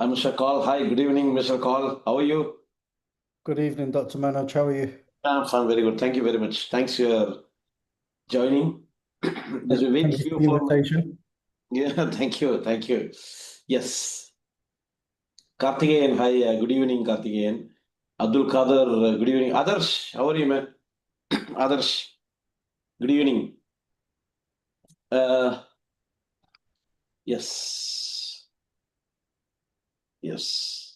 Mr. Call. Hi, good evening, Mr. Call. How are you? Good evening, Dr. Manoj. How are you? I'm fine, very good. Thank you very much. Thanks for joining. As we wait Thank you few for the for invitation. yeah, thank you, thank you. Yes, Karthikeyan. Hi, good evening, Karthikeyan. Abdul Kader, good evening. Others, how are you, man? Others, good evening. Uh, yes, yes.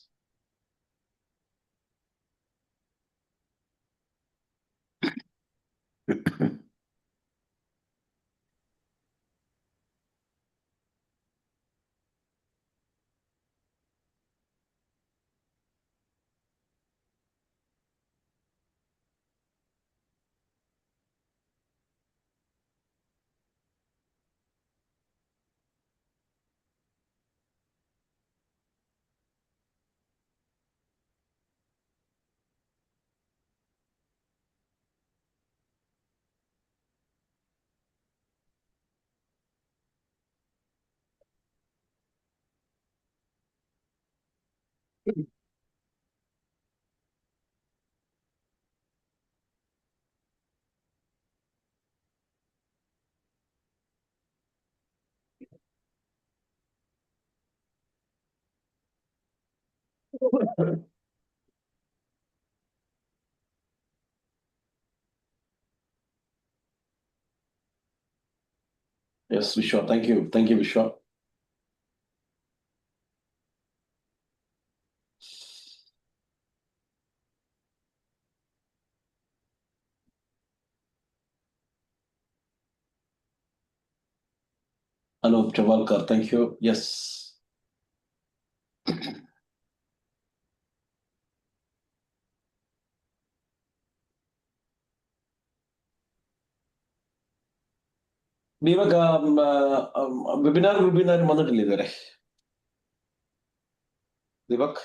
Yes, Vishwa. Thank you. Thank you, Vishwa. Anup Chavalkar, thank you. Yes. Deepak, webinar വന്നിട്ടില്ല ഇതുവരെ. Deepak?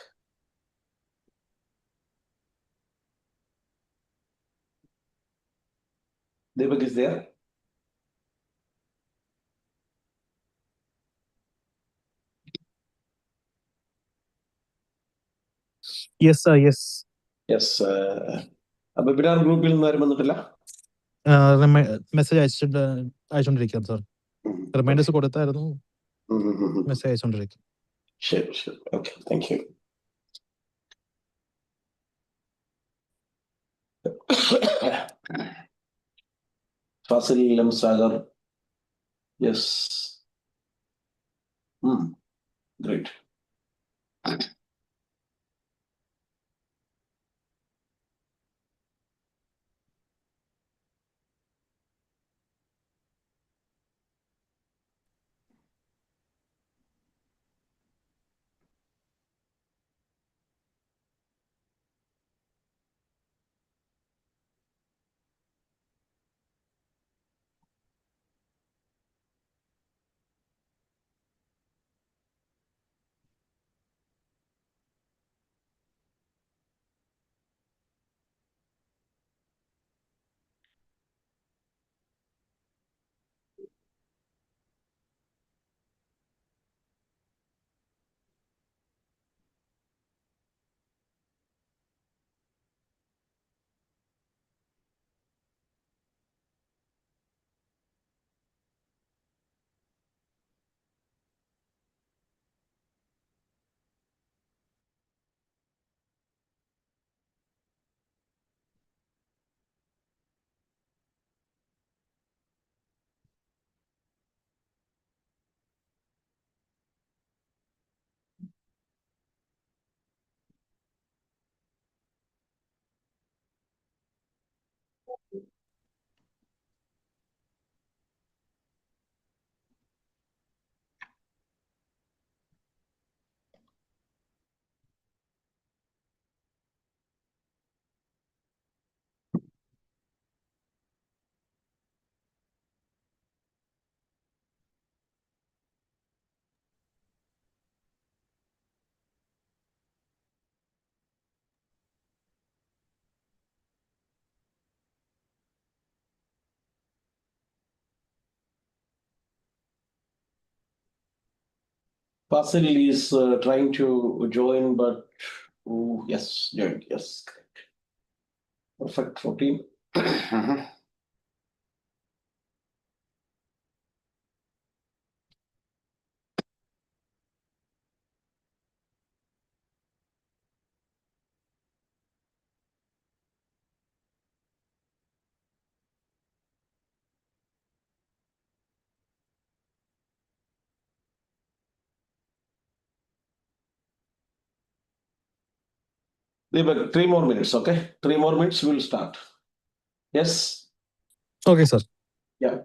Deepak is there. Yes, sir. Yes. Yes. അപ്പൊ പിന്നെ ഗ്രൂപ്പിൽ നിന്ന് ആരും വന്നിട്ടില്ല. Message അയച്ചോണ്ടിരിക്കാം sir. Reminders കൊടുത്തായിരുന്നു. മെസ്സേജ് അയച്ചോണ്ടിരിക്കും. ശരി ശരി. Okay, thank you. Fasil M Sagar. Yes. Great. Fasil is trying to join, but yes, joined. Yes, correct. Perfect. 14. Deepak, 3 more minutes, okay? 3 more minutes, we'll start. Yes? Okay, sir. Yeah.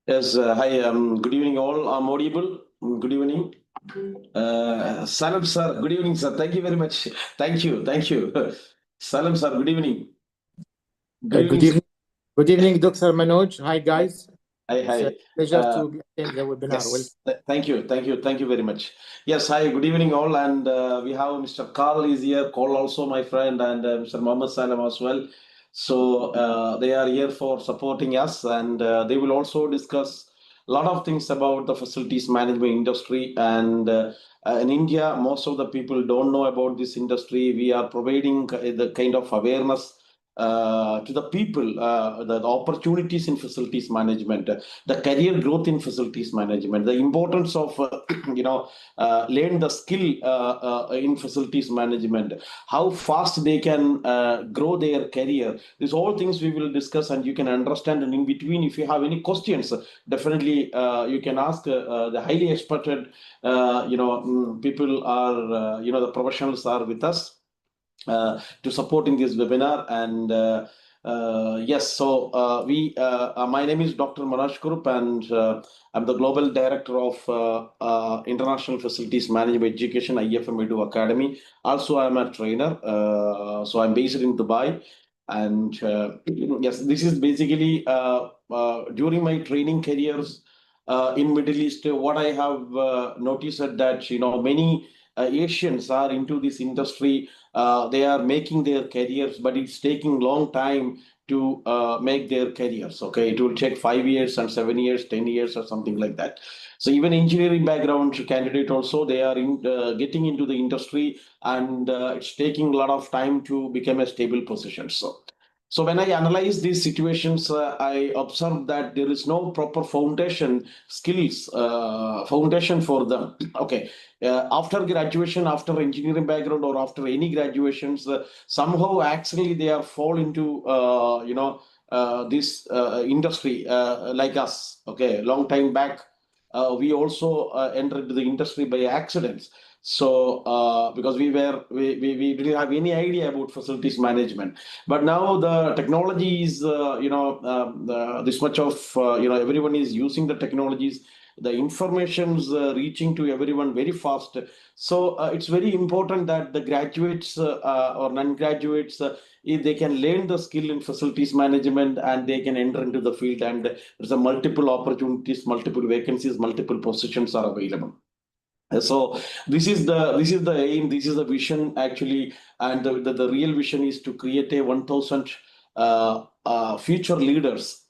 Yes, hi, good evening all. I'm audible. Good evening. Salam sir, good evening sir. Thank you very much. Thank you, thank you. Salam sir, good evening. Good evening. Good evening. Good evening, Dr. Manoj. Hi, guys. Hi, It's a hi. pleasure to attend the webinar. Yes, thank you, thank you very much. Yes, hi, good evening all, and we have Mr. Carl is here, Carl also my friend, and Mr. Mohammed Salam as well. So they are here for supporting us, and they will also discuss a lot of things about the facilities management industry. And in India, most of the people don't know about this industry. We are providing the kind of awareness to the people, the opportunities in facilities management, the career growth in facilities management, the importance of learn the skill in facilities management, how fast they can grow their career. These all things we will discuss, and you can understand. And in between, if you have any questions, definitely you can ask. The highly experted, people are, the professionals are with us to support in this webinar. And yes, so my name is Dr. Manoj Kurup, and I'm the Global Director of International Facilities Management Education, IFM Edu Academy. Also, I'm a trainer, so I'm based in Dubai. And yes, this is basically during my training careers in Middle East, what I have noticed that, many Asians are into this industry. They are making their careers, but it's taking long time to make their careers. Okay, it will take 5 years and 7 years, 10 years, or something like that. So even engineering background candidate also, they are getting into the industry, and it's taking a lot of time to become a stable position. So when I analyze these situations, I observe that there is no proper foundation for them. Okay, after graduation, after engineering background, or after any graduations, somehow actually they are fall into this industry like us. Okay, long time back, we also entered the industry by accidents. So because we didn't have any idea about facilities management, but now the technology is this much of everyone is using the technologies. The information's reaching to everyone very fast. So it's very important that the graduates or non-graduates, if they can learn the skill in facilities management, and they can enter into the field, and there's a multiple opportunities, multiple vacancies, multiple positions are available. So this is the aim, this is the vision actually. And the real vision is to create a 1,000 future leaders,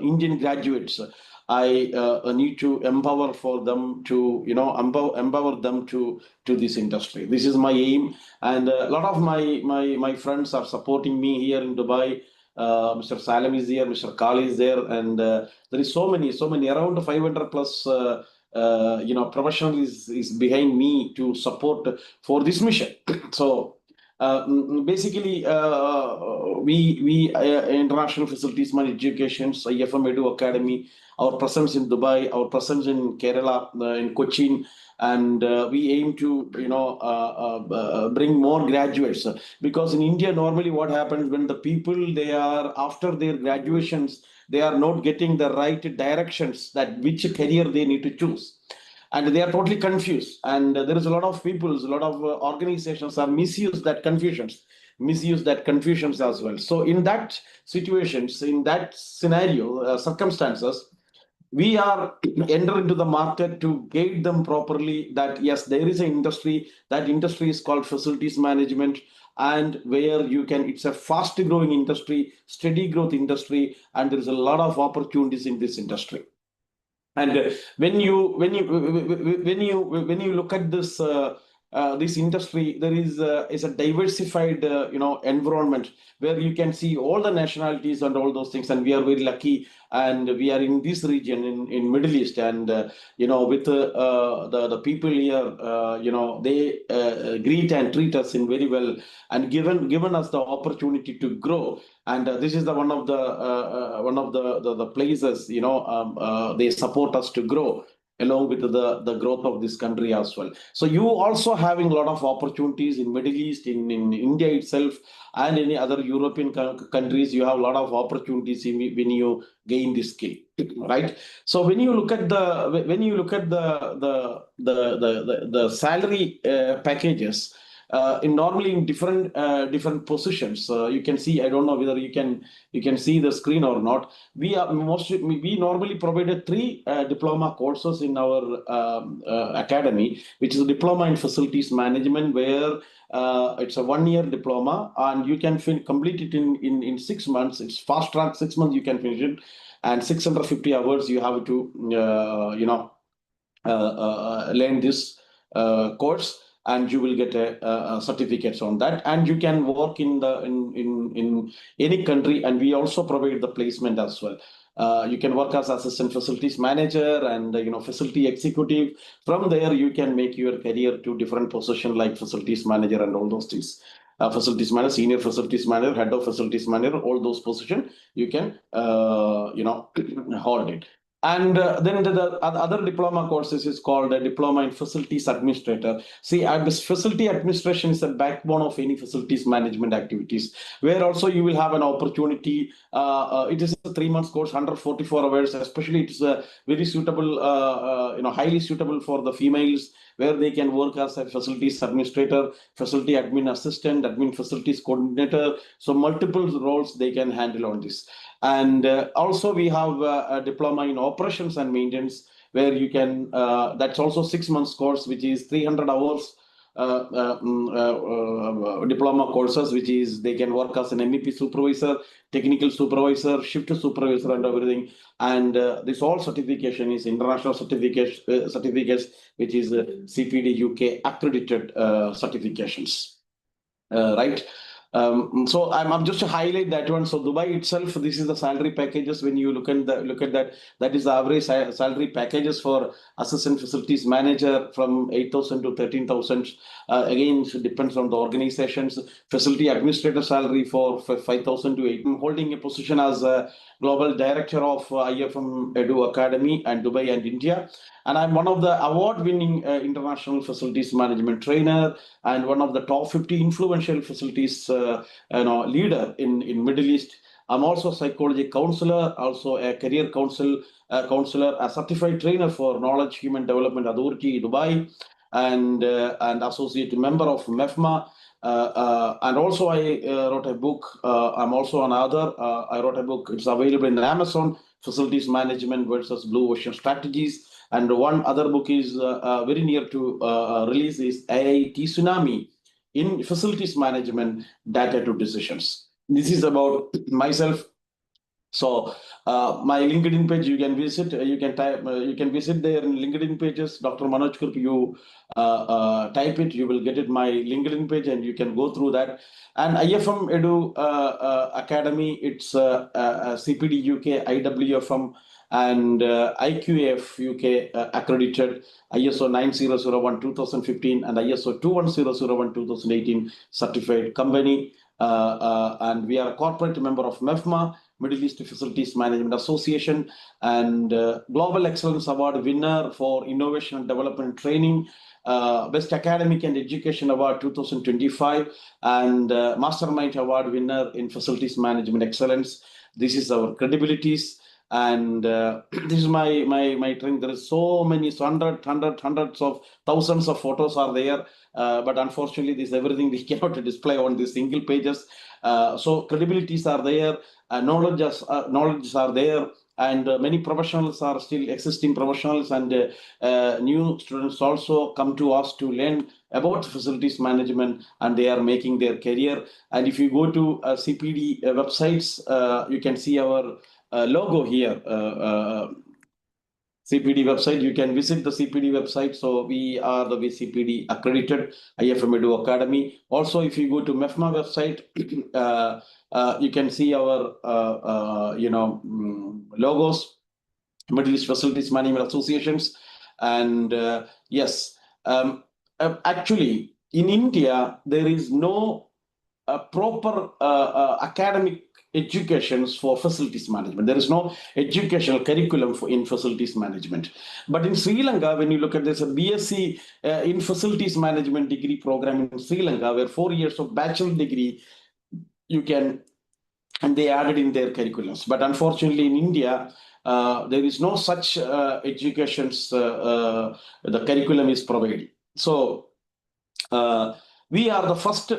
Indian graduates. I need to empower for them to, empower them to this industry. This is my aim, and a lot of my friends are supporting me here in Dubai. Mr. Salam is here, Mr. Kali is there, and there is so many around 500 plus. Professional is behind me to support for this mission. So basically, we International Facilities Management Education, IFM Edu Academy, our presence in Dubai, our presence in Kerala, in Cochin, and we aim to bring more graduates, because in India normally what happens when the people, they are after their graduations, they are not getting the right directions that which career they need to choose, and they are totally confused. And there is a lot of people, a lot of organizations are misuse that confusions as well. So in that situations, in that scenario, circumstances, we are enter into the market to guide them properly, that yes, there is an industry, that industry is called facilities management, and where you can, it's a fast growing industry, steady growth industry, and there is a lot of opportunities in this industry. And when you look at this industry, there is a diversified environment, where you can see all the nationalities and all those things. And we are very lucky, and we are in this region in Middle East, and with the people here, they greet and treat us in very well, and given us the opportunity to grow. And this is the one of the places, they support us to grow along with the growth of this country as well. So you also having a lot of opportunities in Middle East, in India itself, and any other European countries. You have a lot of opportunities when you gain this skill. right? So when you look at the salary packages, normally in different positions, you can see. I don't know whether you can see the screen or not. We normally provided 3 diploma courses in our academy, which is a diploma in facilities management, where it's a 1-year diploma, and you can complete it in 6 months. It's fast track, 6 months you can finish it, and 650 hours you have to learn this course, and you will get a certificates on that, and you can work in any country, and we also provide the placement as well. You can work as assistant facilities manager and facility executive. From there, you can make your career to different position like facilities manager and all those things. Facilities manager, senior facilities manager, head of facilities manager, all those positions you can hold it. And then the other diploma courses is called a diploma in facilities administrator. See, this facility administration is the backbone of any facilities management activities, where also you will have an opportunity. It is a 3-month course, 144 hours. Especially, it is very suitable, highly suitable for the females, where they can work as a facilities administrator, facility admin assistant, admin facilities coordinator. So multiple roles they can handle on this. And also we have a diploma in operations and maintenance, where you can, that's also 6 months course, which is 300 hours diploma courses, which is they can work as an MEP supervisor, technical supervisor, shift supervisor, and everything. And this all certification is international certificates, which is CPD UK accredited certifications, right? So I'm just to highlight that one. So Dubai itself, this is the salary packages. When you look at that, that is the average salary packages for assistant facilities manager from 8,000 to 13,000. Again, it depends on the organizations. Facility administrator salary for 5,000 to 8. I'm holding a position as a global director of IFM Edu Academy and Dubai and India. And I'm one of the award-winning international facilities management trainer, and one of the top 50 influential facilities leader in Middle East. I'm also a psychology counselor, also a career counselor, a certified trainer for Knowledge Human Development Authority Dubai, and associate member of MEFMA. And also I wrote a book. I'm also an author. I wrote a book. It's available in Amazon, Facilities Management versus Blue Ocean Strategies. And one other book is very near to release is IIT Tsunami in Facilities Management, Data to Decisions. This is about myself. So my LinkedIn page, you can visit. You can type. You can visit there in LinkedIn pages. Dr. Manoj Kurp. You type it. You will get it. My LinkedIn page, and you can go through that. And IFM Edu Academy. It's CPD UK, IWFM, and IQF UK accredited, ISO 9001 2015 and ISO 21001 2018 certified company. And we are a corporate member of MEFMA, Middle East Facilities Management Association, and Global Excellence Award winner for Innovation and Development Training, Best Academic and Education Award 2025, and Mastermind Award winner in Facilities Management Excellence. This is our credibilities. And this is my training. There is so many, hundreds of thousands of photos are there, but unfortunately, this everything we cannot display on these single pages. So credibilities are there, knowledges are there, and many professionals are still existing professionals, and new students also come to us to learn about facilities management, and they are making their career. And if you go to CPD websites, you can see our logo here, CPD website. You can visit the CPD website. So we are the CPD accredited IFM Edu Academy. Also, if you go to MEFMA website, you can see our logos, Middle East Facilities Management Associations, and yes, actually in India there is no proper academic educations for facilities management. There is no educational curriculum in facilities management. But in Sri Lanka, when you look at this, a BSc in facilities management degree program in Sri Lanka, where 4 years of bachelor degree you can, and they added in their curriculums. But unfortunately in India, there is no such educations, the curriculum is provided. So we are the first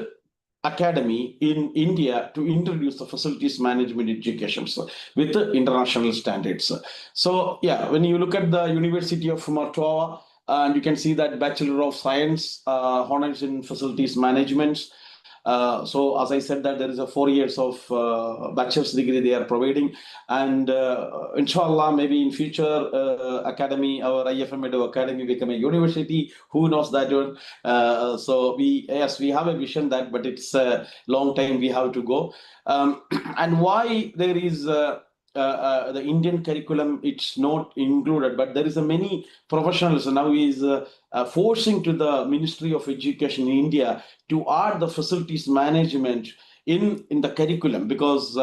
academy in India to introduce the facilities management education with the international standards. So yeah, when you look at the University of Martova, and you can see that Bachelor of Science, honors in facilities management. So as I said that there is a 4 years of bachelor's degree they are providing, and inshallah maybe in future academy, our IFM Edu Academy become a university, who knows that one. So we have a vision that, but it's a long time we have to go. And why there is the Indian curriculum, it's not included, but there is a many professionals now is forcing to the Ministry of Education in India to add the facilities management in the curriculum, because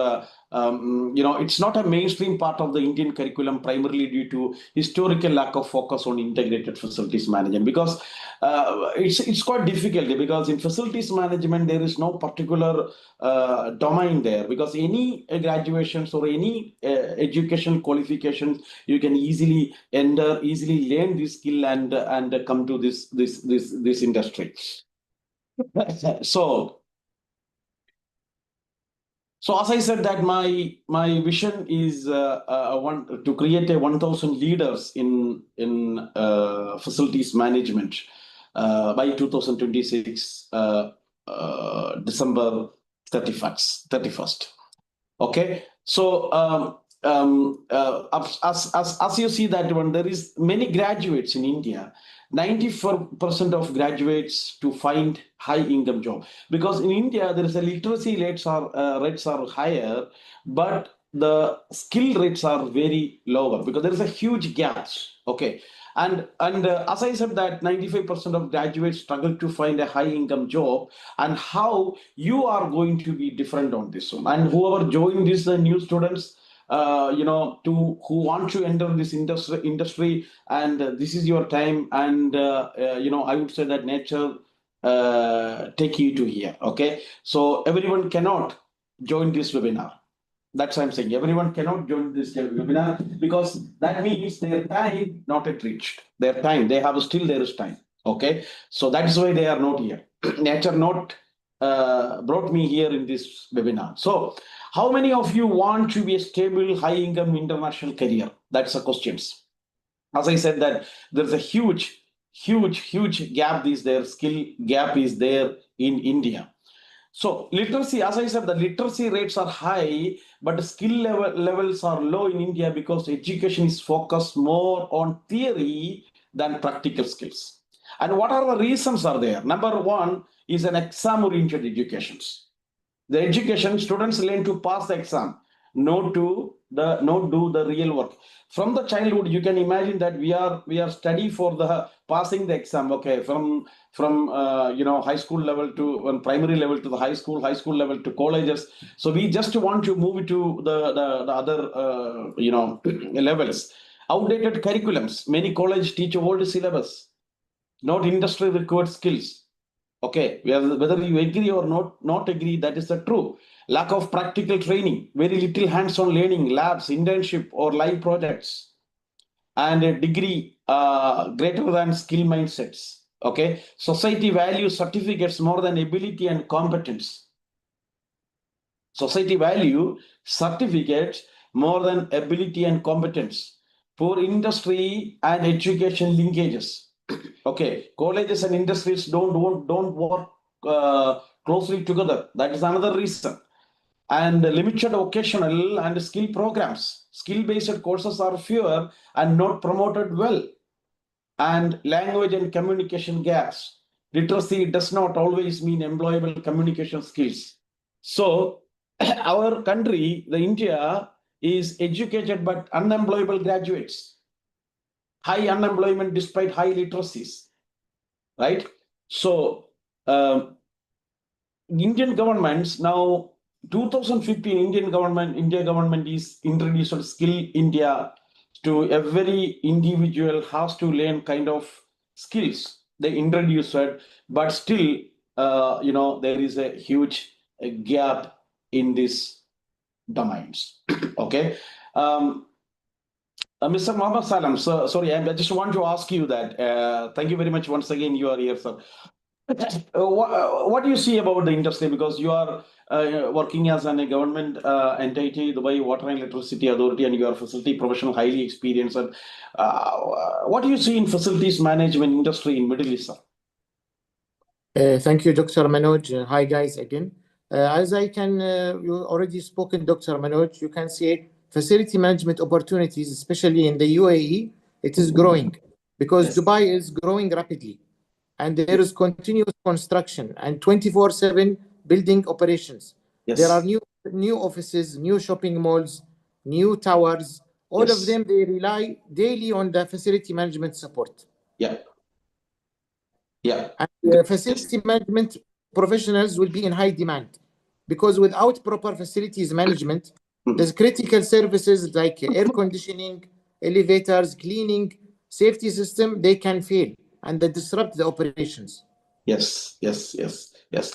it's not a mainstream part of the Indian curriculum, primarily due to historical lack of focus on integrated facilities management. Because it's quite difficult, because in facilities management there is no particular domain there, because any graduations or any education qualifications you can easily enter, easily learn this skill and come to this industry. So as I said that my vision is to create a 1,000 leaders in facilities management by 2026 December 31st. Okay, so as you see that one, there is many graduates in India. 94% of graduates to find high income job, because in India there is a literacy rates are higher, but the skill rates are very lower, because there is a huge gap. Okay, and as I said that 95% of graduates struggle to find a high income job, and how you are going to be different on this one. And whoever join this new students, who want to enter this industry, and this is your time, and I would say that nature take you to here. Okay, so everyone cannot join this webinar. That's what I'm saying. Everyone cannot join this webinar, because that means their time not yet reached. Their time, they have still there is time. Okay, so that's why they are not here. Nature not brought me here in this webinar. So how many of you want to be a stable, high income international career? That's the questions. As I said that there's a huge gap skill gap is there in India. So literacy, as I said, the literacy rates are high, but skill levels are low in India, because education is focused more on theory than practical skills. And what are the reasons are there? Number one is an exam-oriented education. The education, students learn to pass the exam, not do the real work. From the childhood, you can imagine that we are study for the passing the exam. Okay, from high school level to primary level to the high school level to colleges. So we just want to move to the other levels. Outdated curriculums. Many colleges teach old syllabus, not industry required skills. Okay, whether you agree or not agree, that is the true. Lack of practical training, very little hands-on learning, labs, internship, or live projects, and a degree greater than skill mindsets. Okay, society values certificates more than ability and competence. Society value certificates more than ability and competence. Poor industry and education linkages. Okay, colleges and industries don't work closely together. That is another reason. And limited vocational and skill programs. Skill-based courses are fewer and not promoted well. And language and communication gaps. Literacy does not always mean employable communication skills. So our country, the India, is educated but unemployable graduates. High unemployment despite high literacies, right? So Indian governments now, 2015 India government is introduced Skill India, to every individual has to learn kind of skills they introduced it, but still there is a huge gap in these domains. Okay. Mr. Mohammed Salam, sir, sorry, I just want to ask you that. Thank you very much once again. You are here, sir. What do you see about the industry? Because you are working as a government entity, Dubai Water and Electricity Authority, and you are facility professional, highly experienced. And what do you see in facilities management industry in Middle East, sir? Thank you, Dr. Manoj. Hi, guys, again. As you already spoken, Dr. Manoj, you can see facility management opportunities, especially in the UAE, it is growing because Yes. Dubai is growing rapidly and there is continuous construction and 24/7 building operations. Yes. There are new offices, new shopping malls, new towers. All of Yes. them, they rely daily on the facility management support. Yeah. Yeah. And facility management professionals will be in high demand because without proper facilities management, there's critical services like air conditioning, elevators, cleaning, safety system, they can fail and they disrupt the operations. Yes, yes, yes, yes.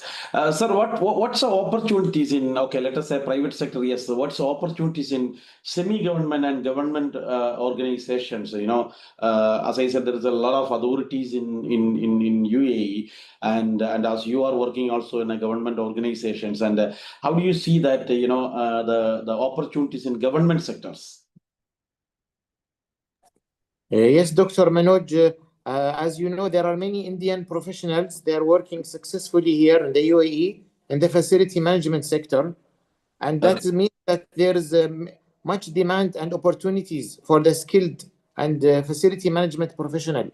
Sir, what's the opportunities in, okay, let us say private sector, yes. So what's the opportunities in semi-government and government organizations? You know, as I said, there is a lot of authorities in UAE, and as you are working also in a government organizations, and how do you see that, the opportunities in government sectors? Yes, Dr. Manoj, as you know, there are many Indian professionals. They are working successfully here in the UAE in the facility management sector. And that means that there is much demand and opportunities for the skilled and facility management professional.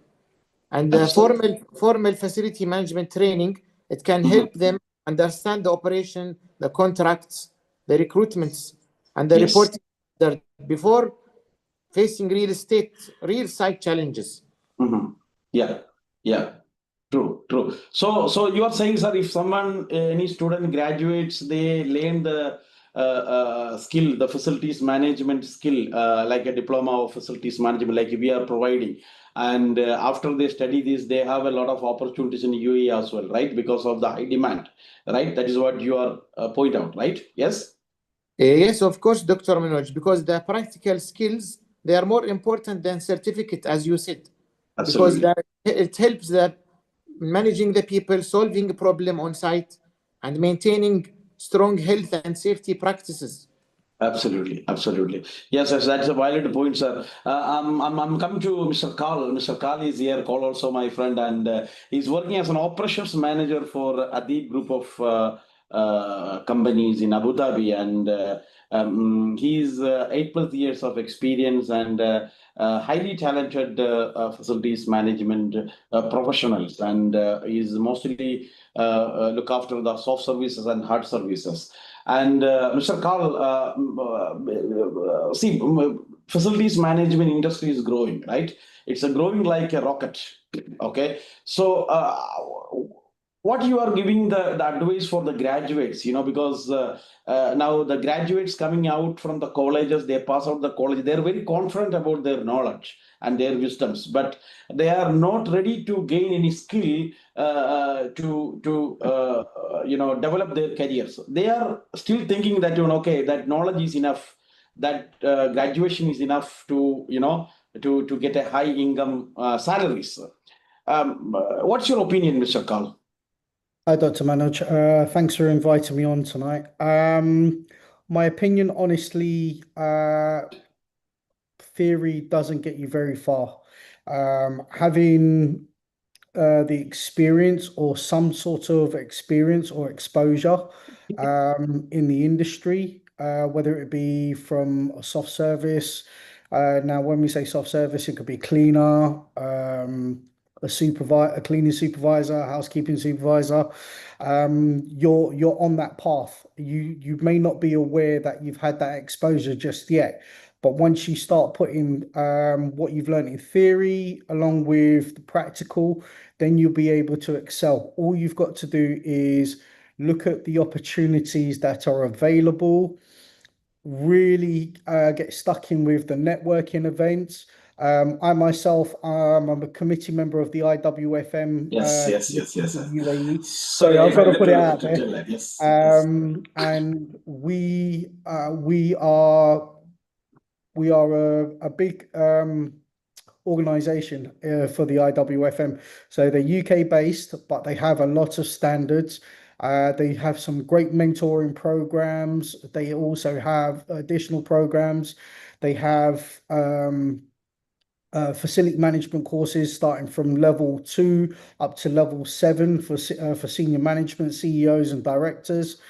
And formal facility management training, it can help them understand the operation, the contracts, the recruitments, and the Yes. reporting before facing real site challenges. Yeah, yeah. True, true. So you are saying, sir, if someone, any student graduates, they learn the skill, the facilities management skill, like a diploma of facilities management, like we are providing. And after they study this, they have a lot of opportunities in UAE as well, right? Because of the high demand, right? That is what you are point out, right? Yes? Yes, of course, Dr. Manoj, because the practical skills, they are more important than certificate, as you said. Absolutely. Because it helps the managing the people, solving a problem on site, and maintaining strong health and safety practices. Absolutely, absolutely. Yes, yes, that's a valid point, sir. I'm coming to Mr. Carl. Mr. Carl is here, Carl also my friend, and he's working as an operations manager for Adib group of companies in Abu Dhabi, and he's 8+ years of experience and highly talented facilities management professionals, and he's mostly look after the soft services and hard services. And Mr. Carl, see, facilities management industry is growing, right? It's growing like a rocket. Okay, so what you are giving the advice for the graduates, because now the graduates coming out from the colleges, they pass out the college, they're very confident about their knowledge and their wisdoms, but they are not ready to gain any skill to develop their careers. They are still thinking that okay, that knowledge is enough, that graduation is enough to to get a high income salaries. What's your opinion, Mr. Carl? Hi, Dr. Manoj. Thanks for inviting me on tonight. My opinion, honestly, theory doesn't get you very far. Having the experience or some sort of experience or exposure in the industry, whether it be from a soft service. Now, when we say soft service, it could be cleaner, a cleaning supervisor, housekeeping supervisor. You're on that path. You may not be aware that you've had that exposure just yet. But once you start putting what you've learned in theory along with the practical, then you'll be able to excel. All you've got to do is look at the opportunities that are available, really get stuck in with the networking events. I myself, I'm a committee member of the IWFM Yes. UAE. Sorry, I've got to put it out to there. tell that. Yes. And we are we are a big organization for the IWFM. So they're UK based, but they have a lot of standards. They have some great mentoring programs. They also have additional programs. They have facility management courses starting from level 2 up to level 7 for senior management, CEOs and directors.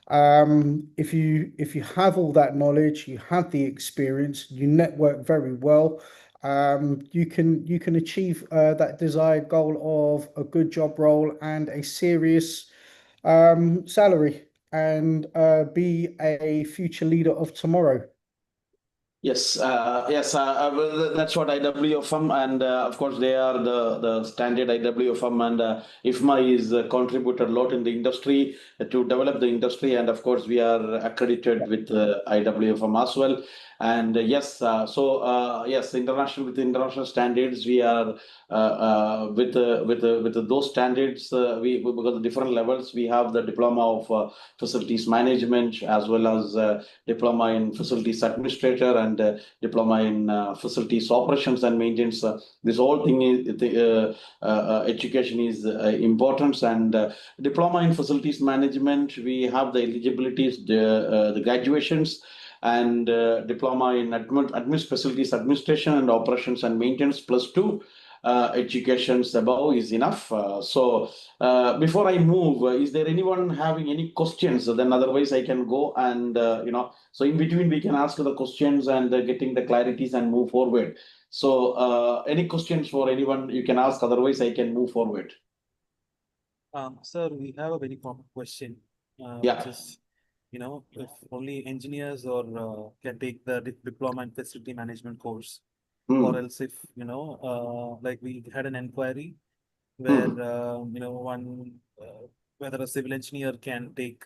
If you have all that knowledge, you have the experience, you network very well, you can achieve that desired goal of a good job role and a serious salary, and be a future leader of tomorrow. Yes, well, that's what IWFM, and of course they are the standard IWFM, and IFMA is contributed a lot in the industry to develop the industry, and of course we are accredited with IWFM as well. And yes, yes, international with international standards, we are with those standards. We because of different levels, we have the diploma of facilities management as well as diploma in facilities administrator and diploma in facilities operations and maintenance. This whole thing is education is important, and diploma in facilities management, we have the eligibilities, the graduations, and diploma in facilities administration and operations and maintenance +2 educations above is enough. So before I move, is there anyone having any questions? Then otherwise I can go and so in between we can ask the questions and getting the clarities and move forward. So any questions for anyone you can ask, otherwise I can move forward. Sir, we have a very common question, Yeah. which is, if only engineers or can take the diploma in facility management course, or else if, like we had an inquiry where, whether a civil engineer can take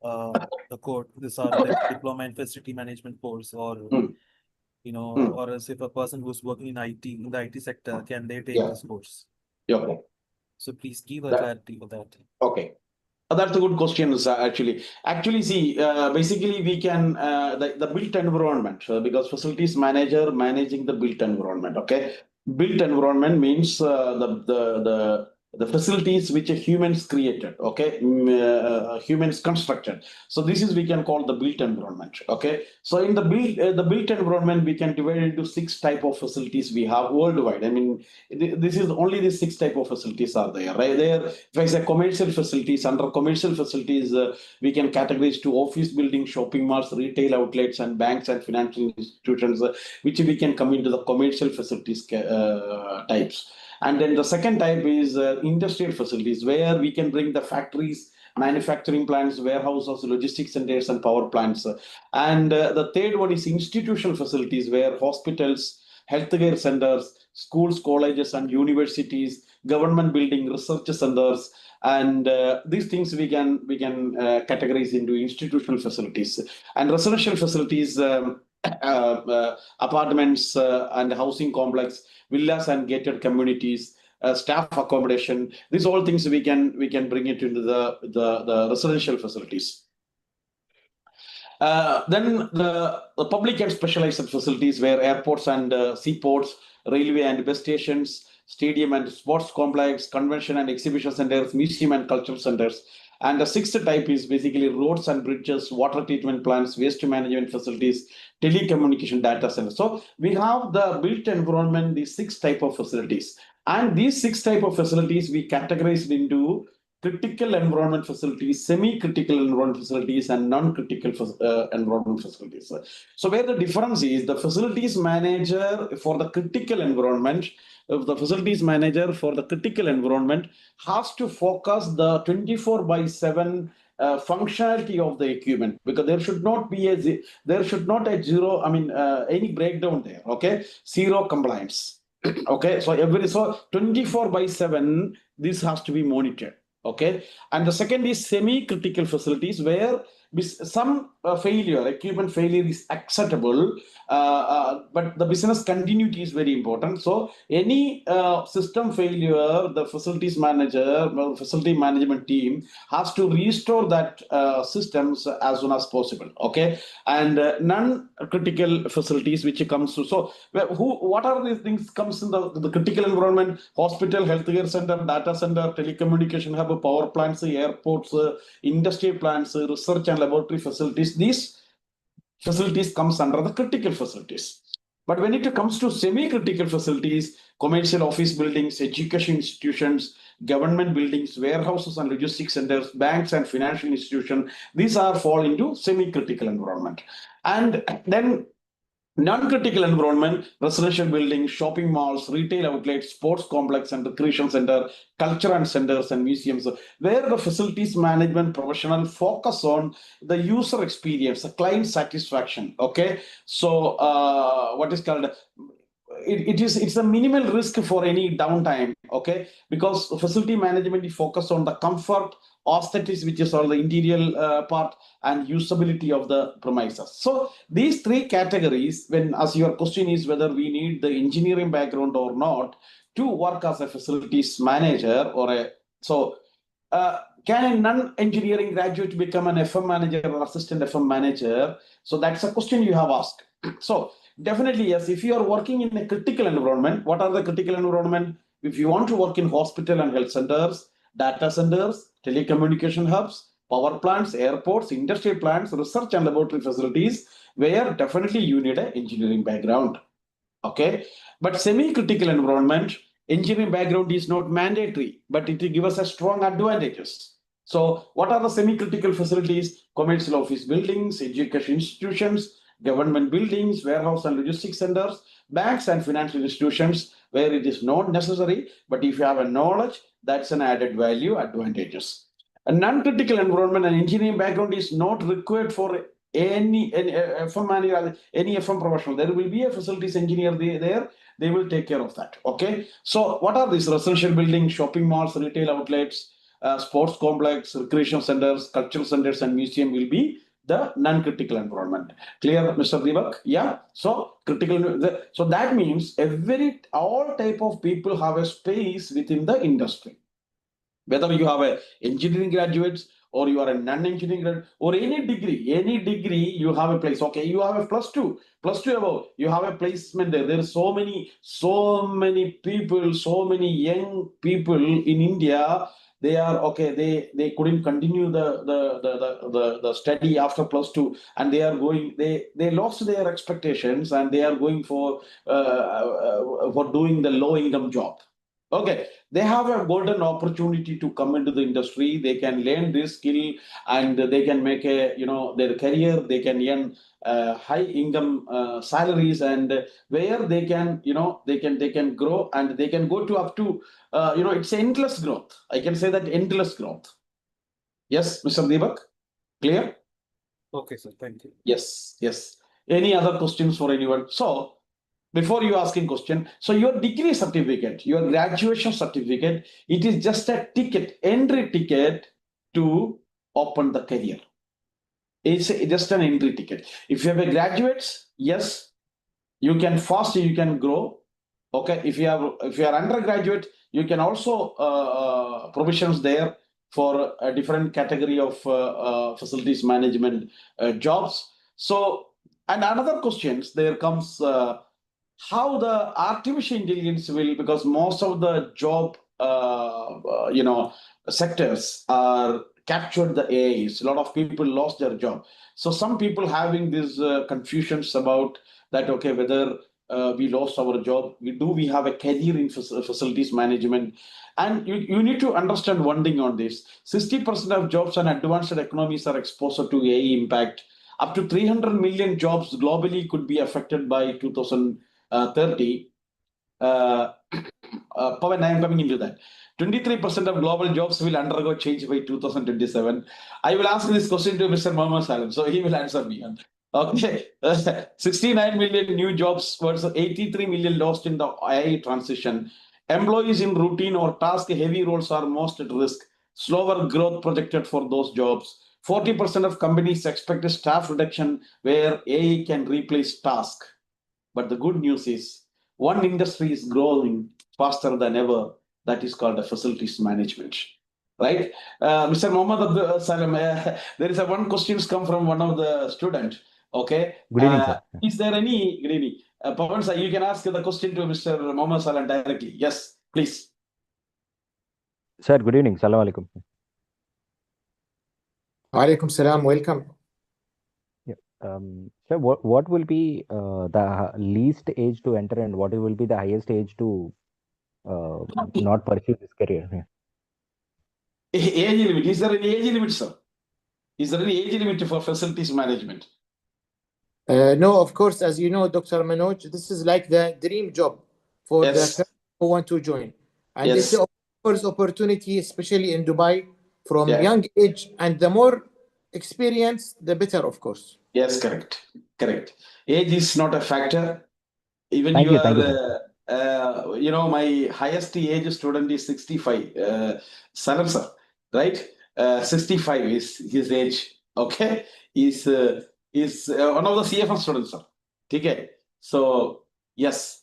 the course, this or like diploma in facility management course, or, or else if a person who's working in IT, in the IT sector, can they take this course? Okay. So please give a clarity for that. Okay. That's a good question, actually. Actually, see, basically we can, the built environment, because facilities manager managing the built environment, okay? Built environment means the facilities which humans created, okay? Humans constructed. So this is, we can call the built environment, okay? So in the built environment, we can divide into 6 type of facilities we have worldwide. I mean, this is only the 6 type of facilities are there, right? There, if I say commercial facilities, under commercial facilities, we can categorize to office buildings, shopping malls, retail outlets, and banks and financial institutions, which we can come into the commercial facilities types. And then the second type is industrial facilities, where we can bring the factories, manufacturing plants, warehouses, logistics centers, and power plants. And the third one is institutional facilities, where hospitals, healthcare centers, schools, colleges, and universities, government building, research centers, and these things we can categorize into institutional facilities. And residential facilities, apartments and housing complex, villas and gated communities, staff accommodation. These all things we can bring it into the residential facilities. Then the public and specialized facilities, where airports and seaports, railway and bus stations, stadium and sports complex, convention and exhibition centers, museum and cultural centers. And the 6th type is basically roads and bridges, water treatment plants, waste management facilities, telecommunication data centers. So we have the built environment, these 6 type of facilities. And these 6 type of facilities we categorized into critical environment facilities, semi-critical environment facilities, and non-critical environment facilities. So where the difference is, the facilities manager for the critical environment, the facilities manager for the critical environment has to focus the 24/7 functionality of the equipment, because there should not be zero, any breakdown there, okay? Zero compliance. Okay, so 24/7 this has to be monitored. Okay, and the second is semi-critical facilities, where some failure, equipment failure is acceptable, but the business continuity is very important. So any system failure, the facilities manager, well, facility management team has to restore that systems as soon as possible. Okay, and non-critical facilities which comes to, so what are these things comes in the critical environment? Hospital, healthcare center, data center, telecommunication hub, power plants, airports, industrial plants, research and laboratory facilities. These facilities comes under the critical facilities. But when it comes to semi-critical facilities, commercial office buildings, education institutions, government buildings, warehouses and logistics centers, banks and financial institutions, these are fall into semi-critical environment. And then non-critical environment, residential buildings, shopping malls, retail outlets, sports complex and recreation center, culture and centers and museums, where the facilities management professional focus on the user experience, the client satisfaction. Okay, so what is called, it's a minimal risk for any downtime. Okay, because facility management is focused on the comfort, aesthetics, which is all the interior part, and usability of the premises. So these three categories, when as your question is whether we need the engineering background or not to work as a facilities manager or a, so can a non-engineering graduate become an FM manager or assistant FM manager? So that's a question you have asked. So definitely yes, if you are working in a critical environment, what are the critical environment? If you want to work in hospital and health centers, data centers, telecommunication hubs, power plants, airports, industrial plants, research and laboratory facilities, where definitely you need an engineering background. Okay, but semi-critical environment, engineering background is not mandatory, but it will give us a strong advantages. So what are the semi-critical facilities? Commercial office buildings, education institutions, government buildings, warehouse and logistics centers, banks and financial institutions, where it is not necessary, but if you have a knowledge, that's an added value advantages. A non-critical environment and engineering background is not required for any FM manager, any FM professional. There will be a facilities engineer there. They will take care of that. Okay. So what are these? Residential buildings, shopping malls, retail outlets, sports complex, recreation centers, cultural centers, and museum will be the non-critical environment. Clear, Mr. Deepak? Yeah. So critical. So that means all type of people have a space within the industry. Whether you have a engineering graduates or you are a non-engineering graduate or any degree, you have a place. Okay, you have a plus two above, you have a placement there. There are so many people, so many young people in India. They are okay. They couldn't continue the study after plus two, and they are going. They lost their expectations, and they are going for doing the low income job. Okay, they have a golden opportunity to come into the industry. They can learn this skill, and they can make their career. They can earn high income salaries, and where they can they can grow, and they can go to up to it's endless growth. I can say that endless growth. Yes, Mr. Deepak, clear? Okay, sir. Thank you. Yes. Any other questions for anyone? So before you asking question, so your degree certificate, your graduation certificate, it is just a ticket, entry ticket to open the career. It's just an entry ticket. If you have a graduates, yes, you can grow. Okay, if you are undergraduate, you can also provisions there for a different category of facilities management jobs. So, and another questions there comes. How the artificial intelligence will, because most of the job sectors are captured the AIs. A lot of people lost their job. So some people having these confusions about that. Okay, whether we lost our job, we have a career in facilities management, and you need to understand one thing on this. 60% of jobs in advanced economies are exposed to AI impact. Up to 300 million jobs globally could be affected by 2030. Pawan, I am coming into that. 23% of global jobs will undergo change by 2027. I will ask this question to Mr. Mohammed Salim, so he will answer me. Okay, 69 million new jobs versus 83 million lost in the AI transition. Employees in routine or task-heavy roles are most at risk. Slower growth projected for those jobs. 40% of companies expect a staff reduction where AI can replace tasks. But the good news is one industry is growing faster than ever. That is called the facilities management. Right? Mr. Mohammed Salam, there is one question come from one of the students. Okay. Good evening, sir. Is there any, good evening. Pawan sir, you can ask the question to Mr. Mohammed Salam directly. Yes, please. Sir, good evening. Salam alaikum. Alaikum salam. Welcome. Sir, what will be the least age to enter and what will be the highest age to not pursue this career? Age limit. Is there any age limit, sir? Is there any age limit for facilities management? No, of course, as you know, Dr. Manoj, this is like the dream job for the Yes. person who want to join. And Yes. it offers opportunity, especially in Dubai, from Yeah. young age. And the more experience, the better, of course. Yes, correct. Correct. Age is not a factor. Even Thank you you, thank you, are, you know, my highest age student is 65. Salam sir, right? 65 is his age. Okay, is one of the CFM students, sir. Okay. So yes,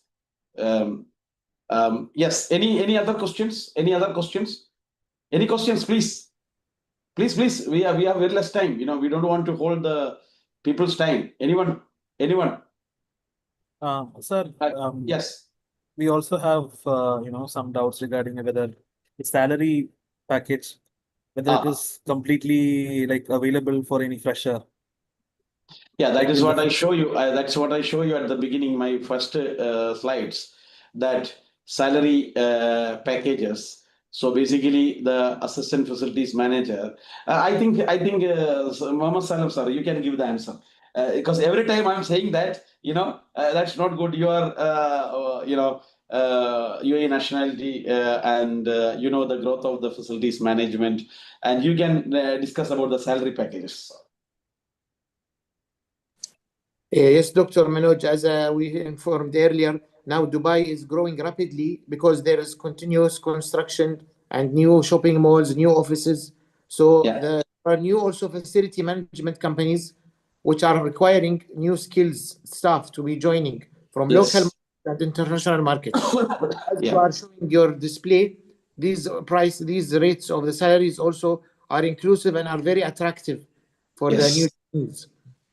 yes. Any other questions? Any other questions? Any questions, please? Please. We have very less time. You know, we don't want to hold the people's time. Anyone? Sir, Yes. we also have some doubts regarding whether the salary package, whether it is completely like available for any fresher. Yeah, that Like is in what the I show you. That's what I show you at the beginning, my first slides, that salary packages. So basically, the assistant facilities manager. I think Mohammed Salam sir, you can give the answer because every time I'm saying that, that's not good. You are, UAE nationality and the growth of the facilities management, and you can discuss about the salary packages. Yes, Dr. Manoj, as we informed earlier, now Dubai is growing rapidly because there is continuous construction and new shopping malls, new offices. So Yeah. there are new also facility management companies which are requiring new skills staff to be joining from Yes. local and international markets. As you Yeah. are showing your display, these rates of the salaries also are inclusive and are very attractive for the Yes. new teams.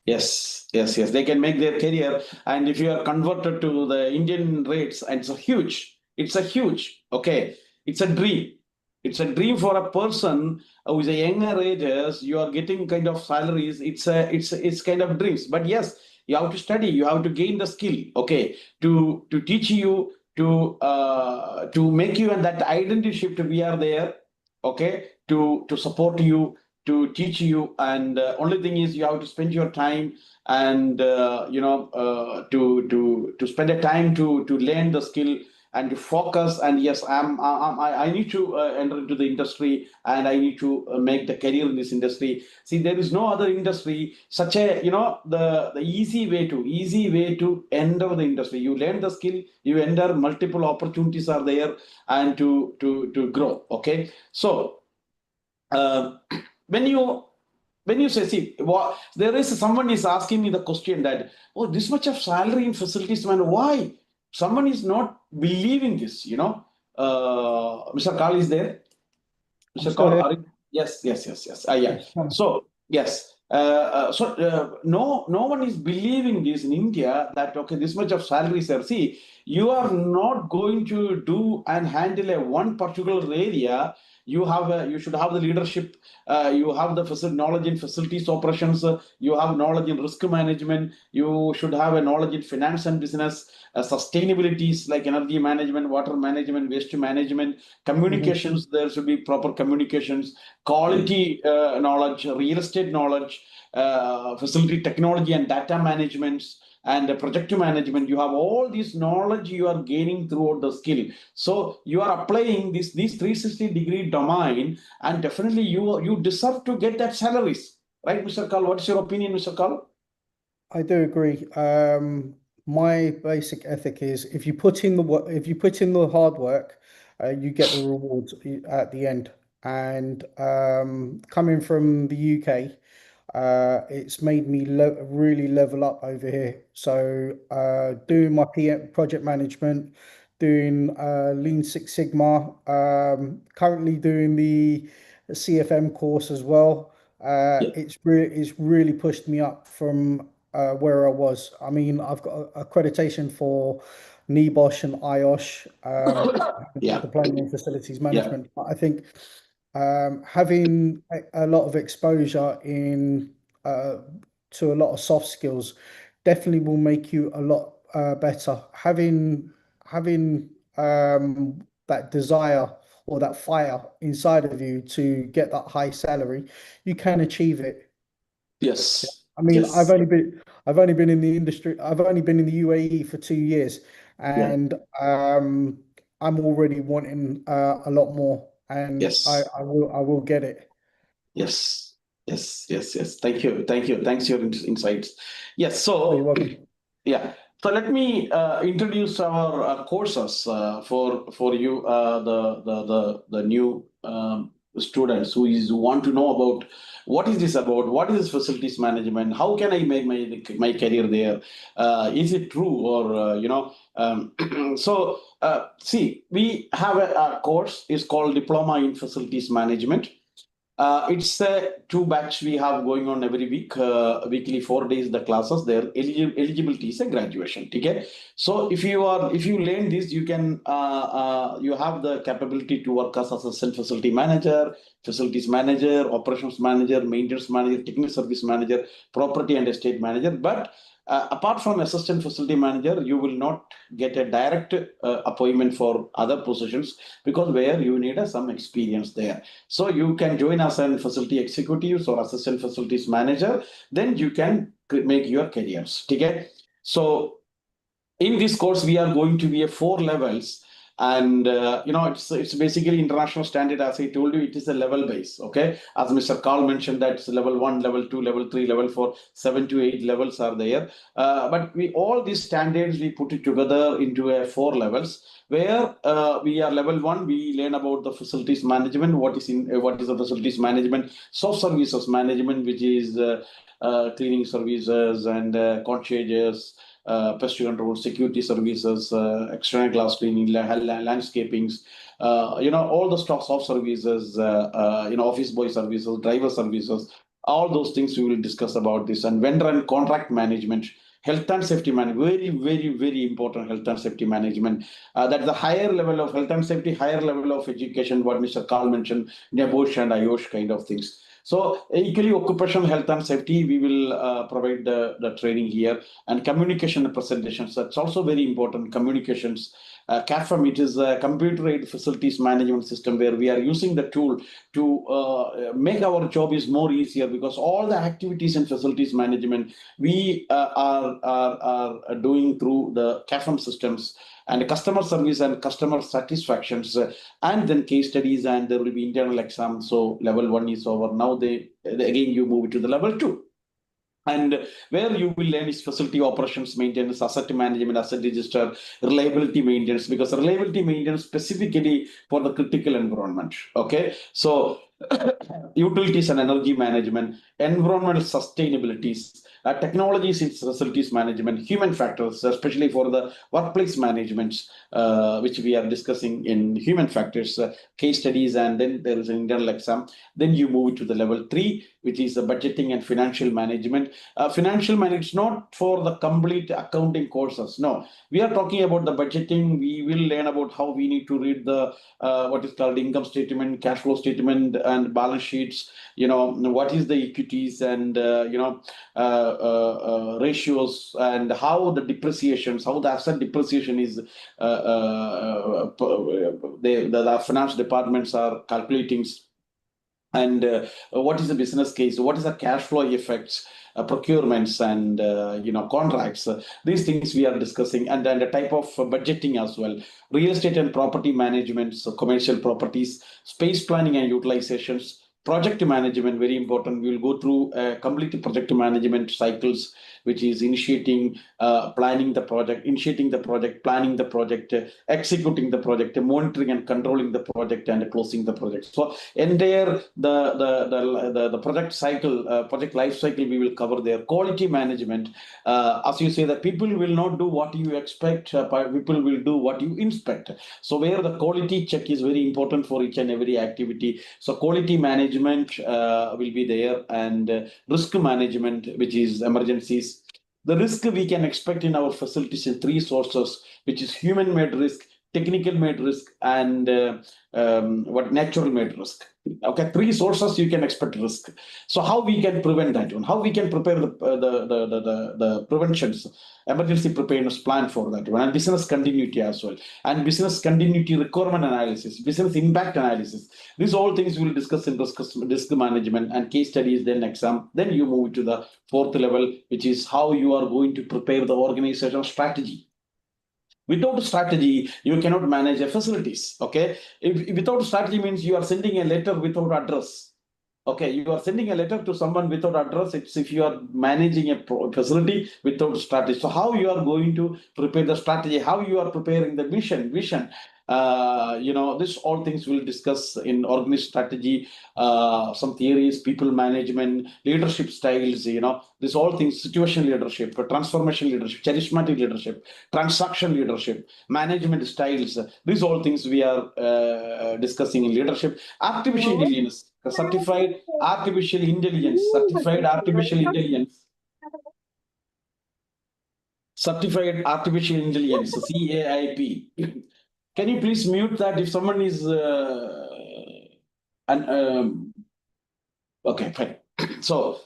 Yes. They can make their career, and if you are converted to the Indian rates, and it's a huge. Okay, it's a dream. It's a dream for a person who is a younger ages. You are getting kind of salaries. It's kind of dreams. But yes, you have to study. You have to gain the skill. Okay, to teach you to make you and that identity shift. We are there. Okay, to support you, to teach you, and only thing is you have to spend your time and to spend a time to learn the skill and to focus. And yes, I need to enter into the industry, and I need to make the career in this industry. See, there is no other industry such a the easy way to enter the industry. You learn the skill, you enter, multiple opportunities are there, and to grow. Okay, so when you say, see, there is someone is asking me the question that, oh, this much of salary in facilities man, why someone is not believing this? Mr. Kal is there. Mr. still Kal, here. are you? Yes. Yeah. So yes. No one is believing this in India that okay, this much of salary, sir. See, you are not going to do and handle a one particular area. You should have the leadership. You have the knowledge in facilities operations. You have knowledge in risk management. You should have a knowledge in finance and business, sustainabilities like energy management, water management, waste management, communications. There should be proper communications, quality knowledge, real estate knowledge, facility technology and data management, and project management. You have all this knowledge you are gaining throughout the skill. So you are applying these 360-degree domain, and definitely you deserve to get that salaries, right, Mr. Kal? What's your opinion, Mr. Kal? I do agree. My basic ethic is if you put in the work, if you put in the hard work, you get the rewards at the end. and coming from the UK, it's made me really level up over here. So doing my PM project management, doing Lean Six Sigma, currently doing the CFM course as well. Yeah. It's really pushed me up from where I was. I mean, I've got accreditation for NEBOSH and IOSH, Yeah. diploma in facilities management. I think having a lot of exposure in to a lot of soft skills definitely will make you a lot better. Having that desire or that fire inside of you to get that high salary, you can achieve it. Yes. I mean, Yes. I've only been in the industry. I've only been in the UAE for 2 years, Yeah. and I'm already wanting a lot more, and Yes. I will get it. Yes. Yes. Yes. Yes. Thank you. Thank you. Thanks for your insights. Yes. Oh, you're So, welcome. yeah. So let me introduce our courses for you, the new students who want to know about what is this about, what is this facilities management, how can I make my career there, is it true or so see, we have a course is called Diploma in Facilities Management. It's a two batch we have going on every week, weekly 4 days the classes. Their eligibility is a graduation. Okay, so if you learn this, you can you have the capability to work as assistant facility manager, facilities manager, operations manager, maintenance manager, technical service manager, property and estate manager. But apart from assistant facility manager, you will not get a direct appointment for other positions because where you need some experience there. So you can join as a facility executives or assistant facilities manager, then you can make your careers. Okay? So in this course, we are going to be at 4 levels. And it's basically international standard. As I told you, it is a level base. Okay, as Mr. Carl mentioned, that's level 1, level 2, level 3, level 4, 7 to 8 levels are there. But all these standards we put it together into a 4 levels. Where we are level 1, we learn about the facilities management. What is the facilities management? Soft services management, which is cleaning services and concierges. Pest control, security services, external glass cleaning, landscapings, all the stocks of services, office boy services, driver services, all those things we will discuss about this. And vendor and contract management, health and safety management, very, very, very important health and safety management. That's the higher level of health and safety, higher level of education, what Mr. Carl mentioned, NEBOSH and IOSH kind of things. So equally occupational health and safety, we will provide the training here, and communication and presentations. That's also very important. Communications. CAFM, it is a computer-aided facilities management system where we are using the tool to make our job is more easier because all the activities in facilities management we are doing through the CAFM systems and customer service and customer satisfactions, and then case studies, and there will be internal exam. So level 1 is over. Now again you move it to the level 2. And where you will learn is facility operations maintenance, asset management, asset register, reliability maintenance, because reliability maintenance specifically for the critical environment. Okay, so utilities and energy management, environmental sustainabilities, technologies in facilities management, human factors, especially for the workplace management, which we are discussing in human factors, case studies, and then there is an internal exam. Then you move to the level 3, which is the budgeting and financial management. Financial management is not for the complete accounting courses. No, we are talking about the budgeting. We will learn about how we need to read the what is called income statement, cash flow statement, and balance sheets. What is the equities and ratios, and how the depreciations, how the asset depreciation is. The finance departments are calculating. And what is the business case? What is the cash flow effects, procurements, and contracts? These things we are discussing, and then the type of budgeting as well. Real estate and property management, so commercial properties, space planning and utilizations, project management, very important. We will go through complete project management cycles, which is initiating, planning the project, initiating the project, planning the project, executing the project, monitoring and controlling the project, and closing the project. So entire the project cycle, project life cycle, we will cover there. Quality management, as you say, that people will not do what you expect, people will do what you inspect. So where the quality check is very important for each and every activity. So quality management will be there, and risk management, which is emergencies. The risk we can expect in our facilities in three sources, which is human made risk, technical made risk, and what natural made risk. Okay, three sources you can expect risk. So how we can prevent that one? How we can prepare the preventions, emergency preparedness plan for that one, and business continuity as well, and business continuity requirement analysis, business impact analysis. These all things we will discuss in risk management and case studies, then exam. Then you move to the fourth level, which is how you are going to prepare the organizational strategy. Without strategy, you cannot manage a facilities. Okay, if without strategy means you are sending a letter without address. Okay, you are sending a letter to someone without address. It's if you are managing a facility without strategy. So how you are going to prepare the strategy? How you are preparing the vision? This all things we'll discuss in organized strategy. Some theories, people management, leadership styles. This all things: situational leadership, transformation leadership, charismatic leadership, transaction leadership, management styles. These all things we are discussing in leadership. Artificial intelligence. Certified artificial intelligence, certified artificial intelligence, CAIP. Can you please mute that if someone is okay, fine. So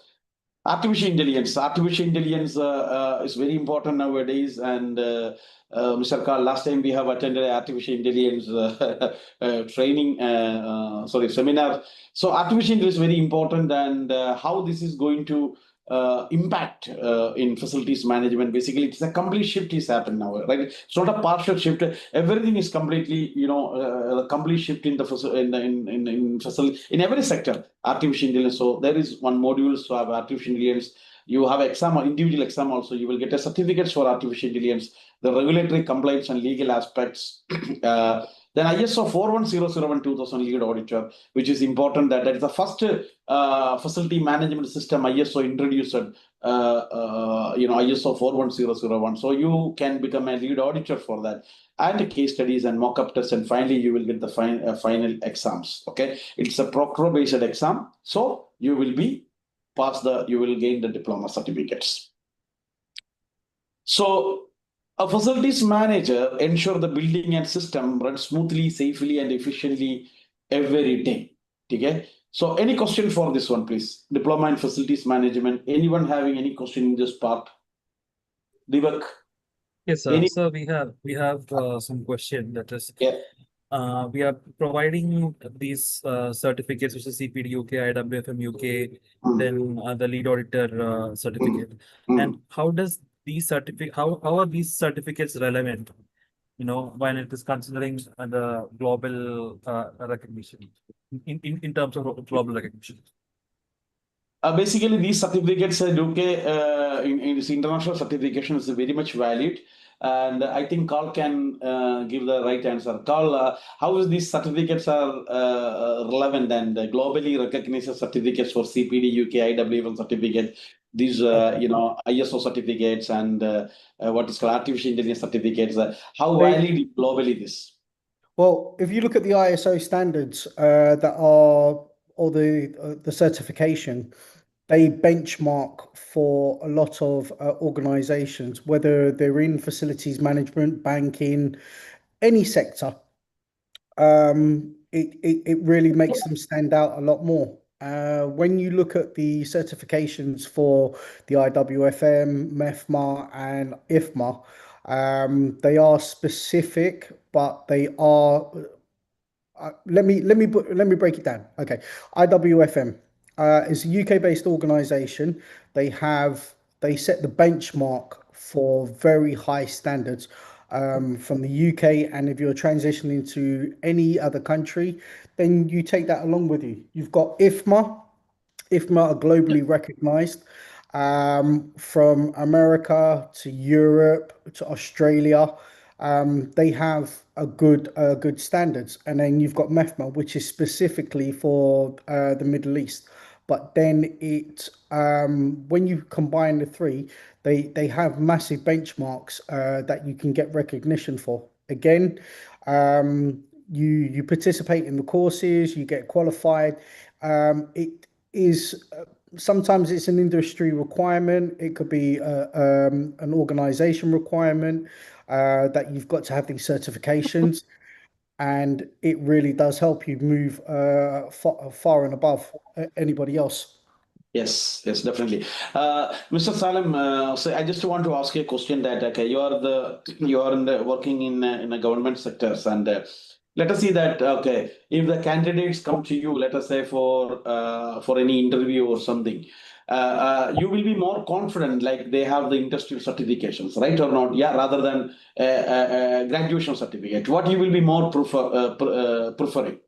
artificial intelligence is very important nowadays, and Mr. Karl, last time we have attended artificial intelligence training, seminar. So artificial intelligence is very important, and how this is going to impact in facilities management. Basically, it's a complete shift is happened now, right? It's not a partial shift. Everything is completely, a complete shift in the facility in every sector. Artificial intelligence. So there is one module to have artificial intelligence. You have exam, individual exam also. You will get a certificates for artificial intelligence, the regulatory compliance and legal aspects. Then ISO 41001 2000 lead auditor, which is important. That is the first facility management system ISO introduced. ISO 41001. So you can become a lead auditor for that, and case studies and mock-up tests, and finally you will get the final exams. Okay, it's a proctor-based exam, so you will be you will gain the diploma certificates. So a facilities manager ensure the building and system run smoothly, safely, and efficiently every day. Okay. So any question for this one, please? Diploma in facilities management. Anyone having any question in this part? Divak? Yes, sir. So we have some question that is. Yeah. We are providing these certificates, which is CPD UK, IWFM UK, then the lead auditor certificate. And how does these how are these certificates relevant? When it is considering the global recognition in terms of global recognition. Basically, these certificates UK in this international certification is very much valid. And I think Carl can give the right answer. Carl, how is these certificates are relevant and globally recognized certificates for CPD UK, IWFM certificate, these ISO certificates, and what is called artificial intelligence certificates? How valid globally this? Well, if you look at the ISO standards that are, or the certification, they benchmark for a lot of organizations, whether they're in facilities management, banking, any sector. It really makes them stand out a lot more. When you look at the certifications for the IWFM, MEFMA, and IFMA, they are specific, but they are. Let me break it down. Okay, IWFM is a UK-based organisation. They set the benchmark for very high standards from the UK, and if you're transitioning to any other country, then you take that along with you. You've got IFMA. IFMA are globally recognised. from America to Europe to Australia. They have a good standards, and then you've got MEFMA, which is specifically for the Middle East. But then when you combine the three, they have massive benchmarks that you can get recognition for. Again, you participate in the courses, you get qualified. It is sometimes it's an industry requirement. It could be an organization requirement that you've got to have these certifications, and it really does help you move far and above anybody else. Yes, yes, definitely. Mr. Salem, so I just want to ask you a question that okay, you are working in a government sectors, and let us see that okay, if the candidates come to you, let us say for any interview or something, you will be more confident, like they have the industrial certifications, right or not? Yeah, rather than graduation certificate. What you will be more preferring?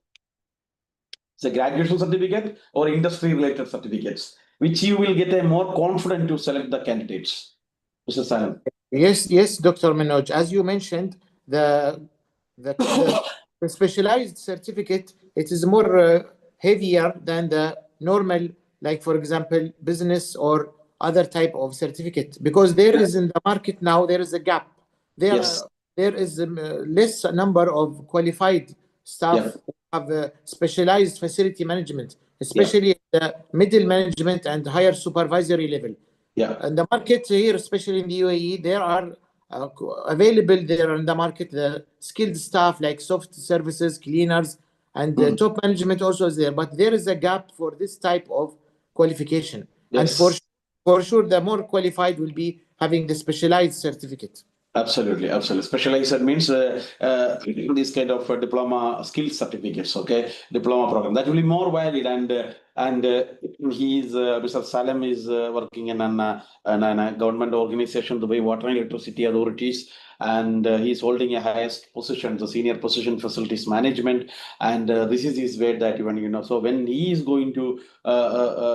The graduation certificate or industry related certificates, which you will get a more confident to select the candidates. Mr. Salim. Yes, Dr. Manoj. As you mentioned, the specialized certificate, it is more heavier than the normal, like for example, business or other type of certificate, because there is in the market now, there is a gap. There is less number of qualified staff who have specialized facility management, especially at the middle management and higher supervisory level. And the market here, especially in the UAE, there are available there in the market the skilled staff like soft services, cleaners, and the top management also is there. But there is a gap for this type of qualification. And for sure, the more qualified will be having the specialized certificate. Absolutely, absolutely. Specialized means this kind of diploma skill certificates, okay, diploma program that will be more valid, and he's Mr. Salem is working in a government organization, Dubai Water and Electricity Authorities, and he's holding a highest position, the senior position, facilities management, and this is his way that even so when he is going to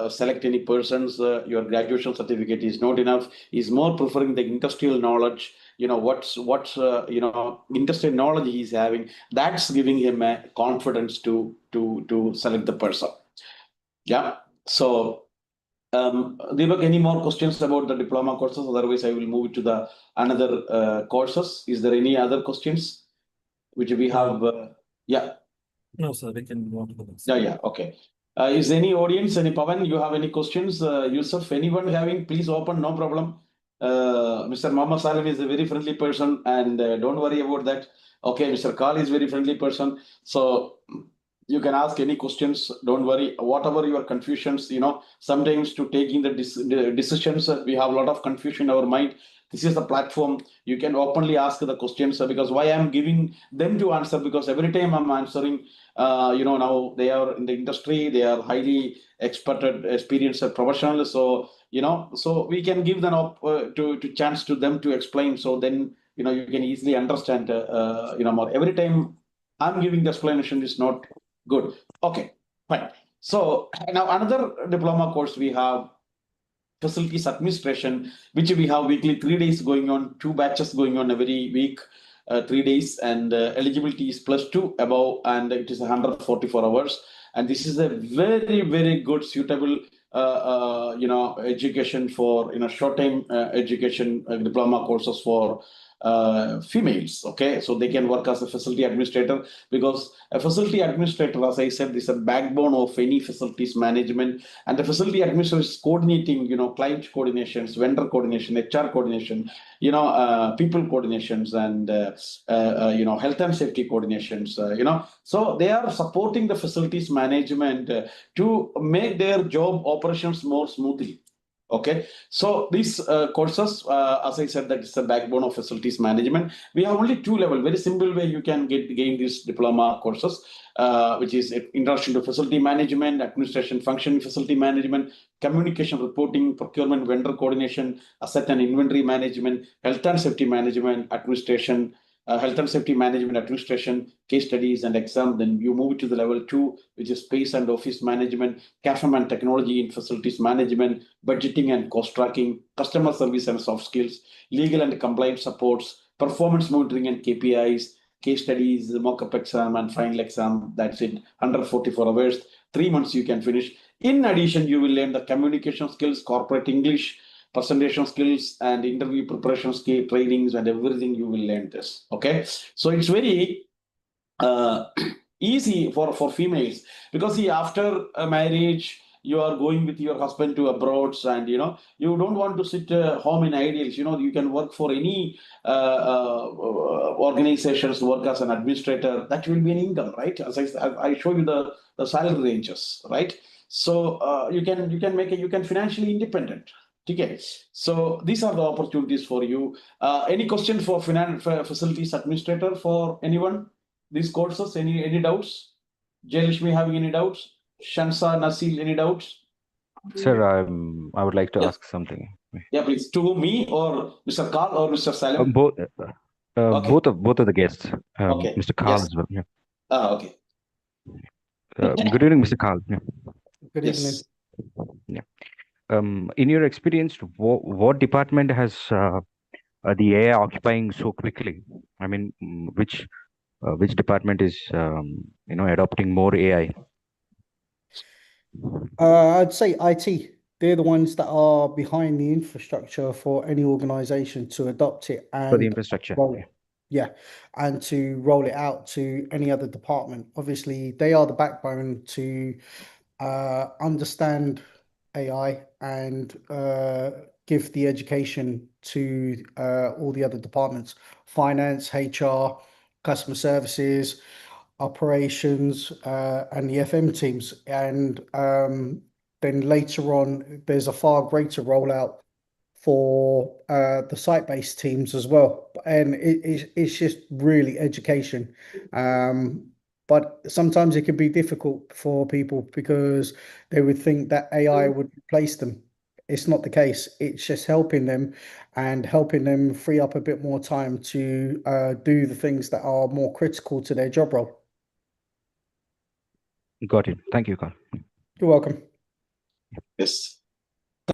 select any persons, your graduation certificate is not enough. He's more preferring the industrial knowledge. What's industrial knowledge he's having, that's giving him a confidence to select the person. Yeah. So Deepak, any more questions about the diploma courses? Otherwise, I will move to the another courses. Is there any other questions which we have? Yeah. No, sir, we can go on to the next. Yeah, okay. Is any audience, any Pavan, you have any questions? Yusuf, anyone having, please open, no problem. Mr. Muhammad Salim is a very friendly person, and don't worry about that. Okay, Mr. Kal is very friendly person. So you can ask any questions. Don't worry. Whatever your confusions, sometimes to taking the decisions, we have a lot of confusion in our mind. This is the platform. You can openly ask the questions because why I'm giving them to answer, because every time I'm answering, now they are in the industry, they are highly experienced professionals. So, so we can give them to chance to them to explain. So then, you can easily understand, more. Every time I'm giving the explanation is not good. Okay, fine. So now another diploma course we have, facilities administration, which we have weekly 3 days going on, 2 batches going on every week, 3 days, and eligibility is +2 above, and it is 144 hours. And this is a very, very good suitable education for short-time education diploma courses for females. Okay, so they can work as a facility administrator, because a facility administrator, as I said, is a backbone of any facilities management, and the facility administrator is coordinating, client coordinations, vendor coordination, HR coordination, people coordinations, and health and safety coordinations. So they are supporting the facilities management to make their job operations more smoothly. Okay, so these courses, as I said, that is the backbone of facilities management. We have only 2 levels. Very simple way you can gain these diploma courses, which is introduction to facility management, administration function, facility management, communication reporting, procurement, vendor coordination, asset and inventory management, health and safety management, administration, health and safety management administration, case studies and exam. Then you move to the level 2, which is space and office management, CAFM and technology and facilities management, budgeting and cost tracking, customer service and soft skills, legal and compliance supports, performance monitoring and KPIs, case studies, mock-up exam and final exam. That's it, 144 hours, 3 months you can finish. In addition, you will learn the communication skills, corporate English, presentation skills, and interview preparation skill trainings, and everything you will learn this. Okay, so it's very easy for females, because see, after a marriage you are going with your husband to abroads, and you don't want to sit home in ideals. You can work for any organizations, work as an administrator. That will be an income, right? As I show you the salary ranges, right? So you can financially independent. Okay, so these are the opportunities for you. Any question for facilities administrator for anyone? These courses, any doubts? Jayalishmi having any doubts? Shansa, Nasil, any doubts? Sir, I would like to Yes. ask something. Yeah, please. To me or Mr. Karl or Mr. Salim? Both, Okay. both of the guests. Okay. Mr. Karl Yes. as well. Yeah. Okay. Good evening, Mr. Karl. Yeah. Good evening. Yes. In your experience, what department has the AI occupying so quickly? I mean, which department is adopting more AI? I'd say IT. They're the ones that are behind the infrastructure for any organization to adopt it For the and infrastructure. roll it. Yeah, and to roll it out to any other department. Obviously, they are the backbone to understand AI and give the education to all the other departments: finance, HR, customer services, operations, and the FM teams. And then later on, there's a far greater rollout for the site-based teams as well. And it's just really education. But sometimes it can be difficult for people because they would think that AI would replace them. It's not the case. It's just helping them and helping them free up a bit more time to do the things that are more critical to their job role. Got it. Thank you, Karl. You're welcome. Yes.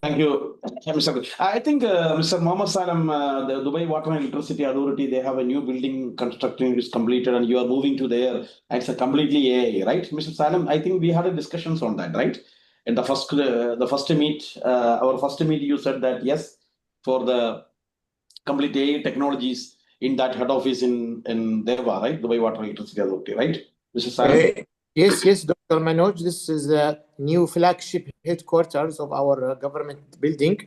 Thank you, Mr. I think Mr. Mohammed Salam, the Dubai Water and Electricity Authority, they have a new building construction is completed, and you are moving to there. It's a completely AI, right, Mr. Salam? I think we had a discussions on that, right? In the first meet, our first meet, you said that yes, for the complete AI technologies in that head office in Deva, right? Dubai Water and Electricity Authority, right, Mr. Salam? Yes, Dr. Manoj, this is the new flagship headquarters of our government building,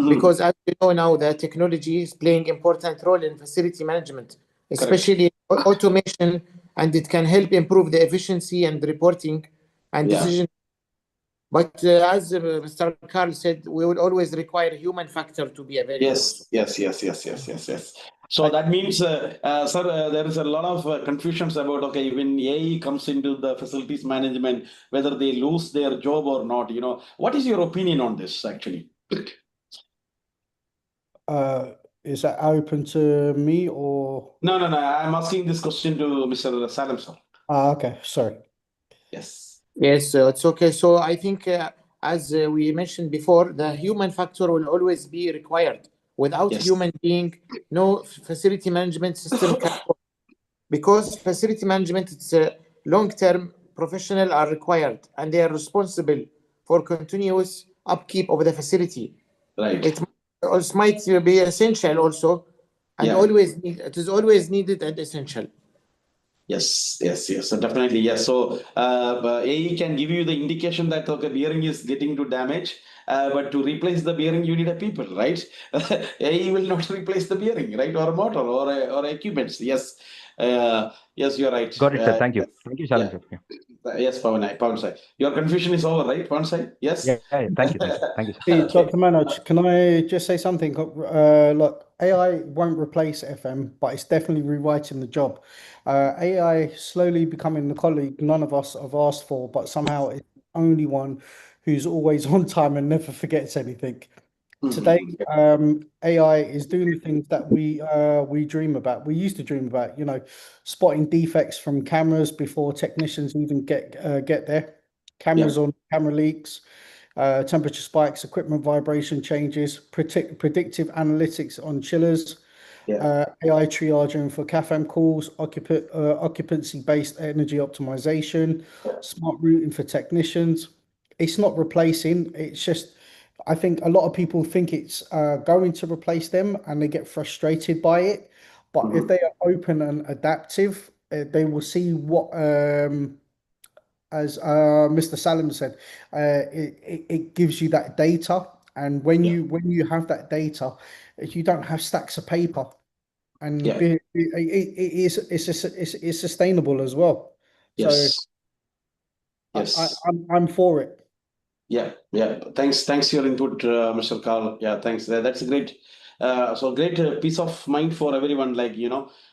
because as you know now, the technology is playing important role in facility management, especially automation, and it can help improve the efficiency and reporting and decision. But as Mr. Karl said, we will always require human factor to be available. Yes. So that means, sir, there is a lot of confusions about, okay, when AI comes into the facilities management, whether they lose their job or not. What is your opinion on this, actually? Is that open to me or? No. I'm asking this question to Mr. Salam, sir. Okay, sorry. Yes. Yes, it's okay. So I think, as we mentioned before, the human factor will always be required. Without human being, no facility management system can work. Because facility management, it's a long-term professional are required, and they are responsible for continuous upkeep of the facility. Right. It might be essential also, and it is always needed and essential. Yes, definitely. Yes. So AI can give you the indication that, okay, bearing is getting to damage, but to replace the bearing, you need a people, right? AI will not replace the bearing, right? Or motor or equipments. Yes. Yes, you're right. Got it, sir. Thank you. Thank you, Salim, sir. Yeah. Yes, Pawan Sai. Your confusion is over, right, Pawan Sai? Yes? Yeah. Thank you, sir. Hey, Dr. Manoj, can I just say something? Look, AI won't replace FM, but it's definitely rewriting the job. AI slowly becoming the colleague none of us have asked for, but somehow it's the only one who's always on time and never forgets anything. Today, AI is doing the things that we dream about. We used to dream about, spotting defects from cameras before technicians even get there. Cameras on camera leaks, temperature spikes, equipment vibration changes, predictive analytics on chillers, AI triaging for CAFAM calls, occupancy-based energy optimization, smart routing for technicians. It's not replacing, it's just, I think a lot of people think it's going to replace them and they get frustrated by it. But if they are open and adaptive, they will see what, as Mr. Salim said, it gives you that data. And when you have that data, you don't have stacks of paper. And it's sustainable as well. So I'm for it. Yeah. Thanks your input, Mr. Carl. Yeah, thanks. That's a great, great peace of mind for everyone. Like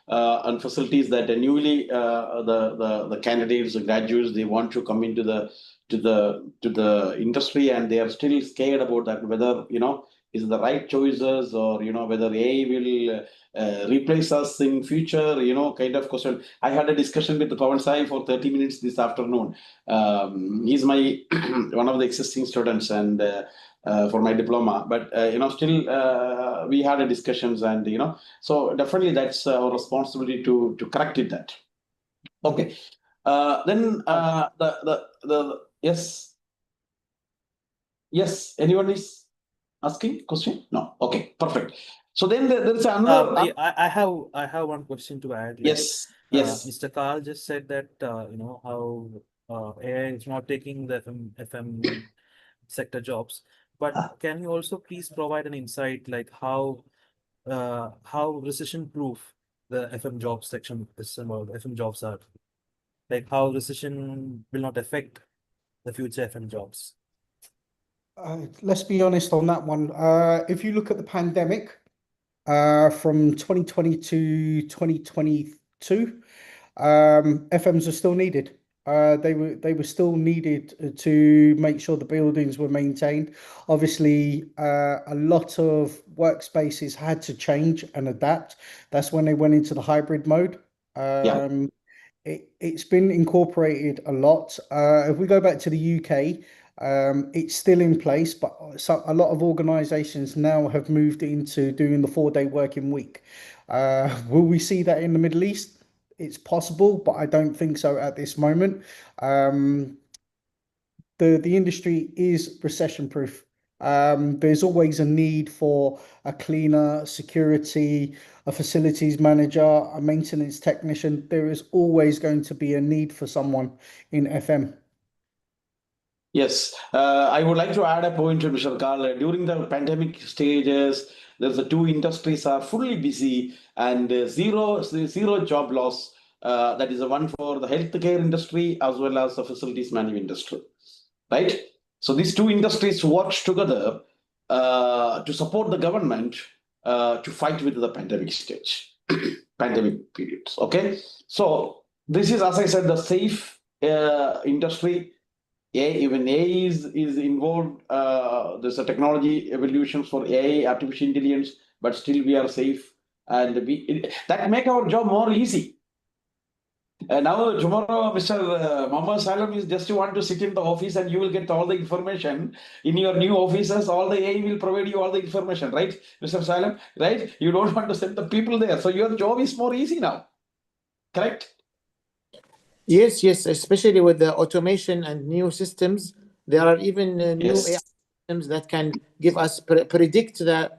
on facilities that are newly the candidates, the graduates, they want to come into the industry, and they are still scared about that, whether is the right choices, or whether AI will replace us in future, kind of question. I had a discussion with Pawan Sai for 30 minutes this afternoon. He's my one of the existing students, and for my diploma, but still we had a discussions, and so definitely that's our responsibility to correct it that. Okay. Then the yes, anyone is asking question? No. Okay, perfect. So then there's another. I have one question to add. Yes. Mr. Carl just said that how AI is not taking the FM sector jobs, but can you also please provide an insight like how recession proof the FM job section is, about FM jobs are, like how recession will not affect the future FM jobs? Let's be honest on that one. If you look at the pandemic, from 2020 to 2022, FMs are still needed. They were still needed to make sure the buildings were maintained. Obviously, a lot of workspaces had to change and adapt. That's when they went into the hybrid mode. It's been incorporated a lot. If we go back to the UK, it's still in place, but a lot of organizations now have moved into doing the 4-day working week. Will we see that in the Middle East? It's possible, but I don't think so at this moment. The industry is recession proof. There's always a need for a cleaner, security, a facilities manager, a maintenance technician. There is always going to be a need for someone in FM. Yes, I would like to add a point to Mr. Carl. During the pandemic stages, there's the two industries are fully busy, and zero job loss. That is the one for the healthcare industry as well as the facilities management industry, right? So these two industries worked together to support the government to fight with the pandemic stage, pandemic periods. Okay, so this is, as I said, the safe industry. Even AI is involved. There's a technology evolution for AI, artificial intelligence, but still we are safe, and that make our job more easy. Now tomorrow, Mr. Muhammad Salam is just want to sit in the office, and you will get all the information in your new offices. All the AI will provide you all the information, right, Mr. Salam? Right? You don't want to send the people there, so your job is more easy now. Correct? Yes, especially with the automation and new systems. There are even new AI systems that can give us predict the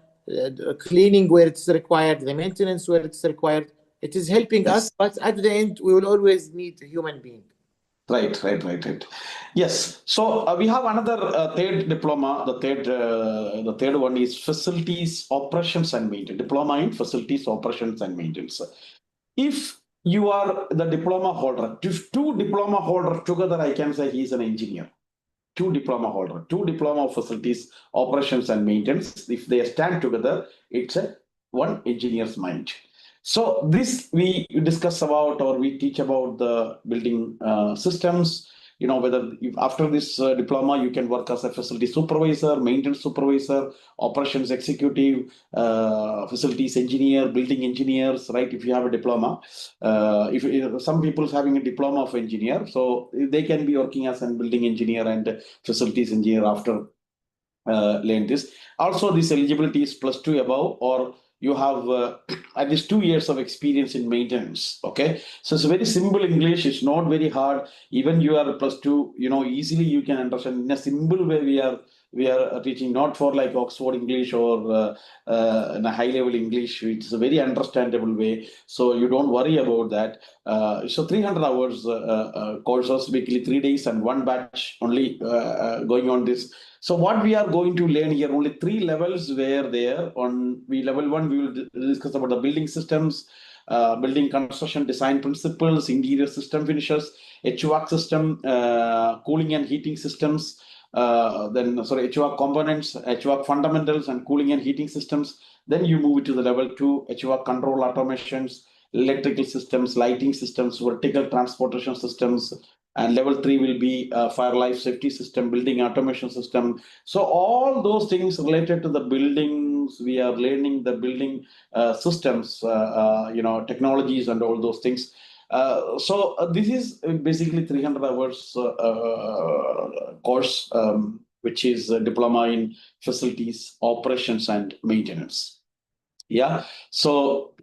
cleaning where it's required, the maintenance where it's required. It is helping us, but at the end, we will always need a human being. Right. Yes. So we have another third diploma. The third one is facilities operations and maintenance. Diploma in facilities operations and maintenance. If you are the diploma holder, two diploma holders together, I can say he's an engineer. Two diploma of facilities operations and maintenance. If they stand together, it's one engineer's mind. So this we discuss about, or we teach about the building systems, whether after this diploma, you can work as a facility supervisor, maintenance supervisor, operations executive, facilities engineer, building engineers, right? If you have a diploma, if some people having a diploma of engineer, so they can be working as a building engineer and facilities engineer after learn this. Also, this eligibility is +2 above, or you have at least 2 years of experience in maintenance. Okay, so it's very simple English. It's not very hard. Even you are +2, easily you can understand in a simple way. We are teaching not for like Oxford English or in a high level English. It's a very understandable way. So you don't worry about that. So 300 hours courses weekly, 3 days, and one batch only going on this. So what we are going to learn here, only 3 levels were there. Level 1, we will discuss about the building systems, building construction design principles, interior system finishes, HVAC system, cooling and heating systems, HVAC components, HVAC fundamentals, and cooling and heating systems. Then you move to the level 2, HVAC control automations, electrical systems, lighting systems, vertical transportation systems, and level 3 will be fire life safety system, building automation system. So all those things related to the buildings, we are learning the building systems, technologies and all those things. So this is basically 300 hours course, which is a diploma in facilities, operations, and maintenance. Yeah. So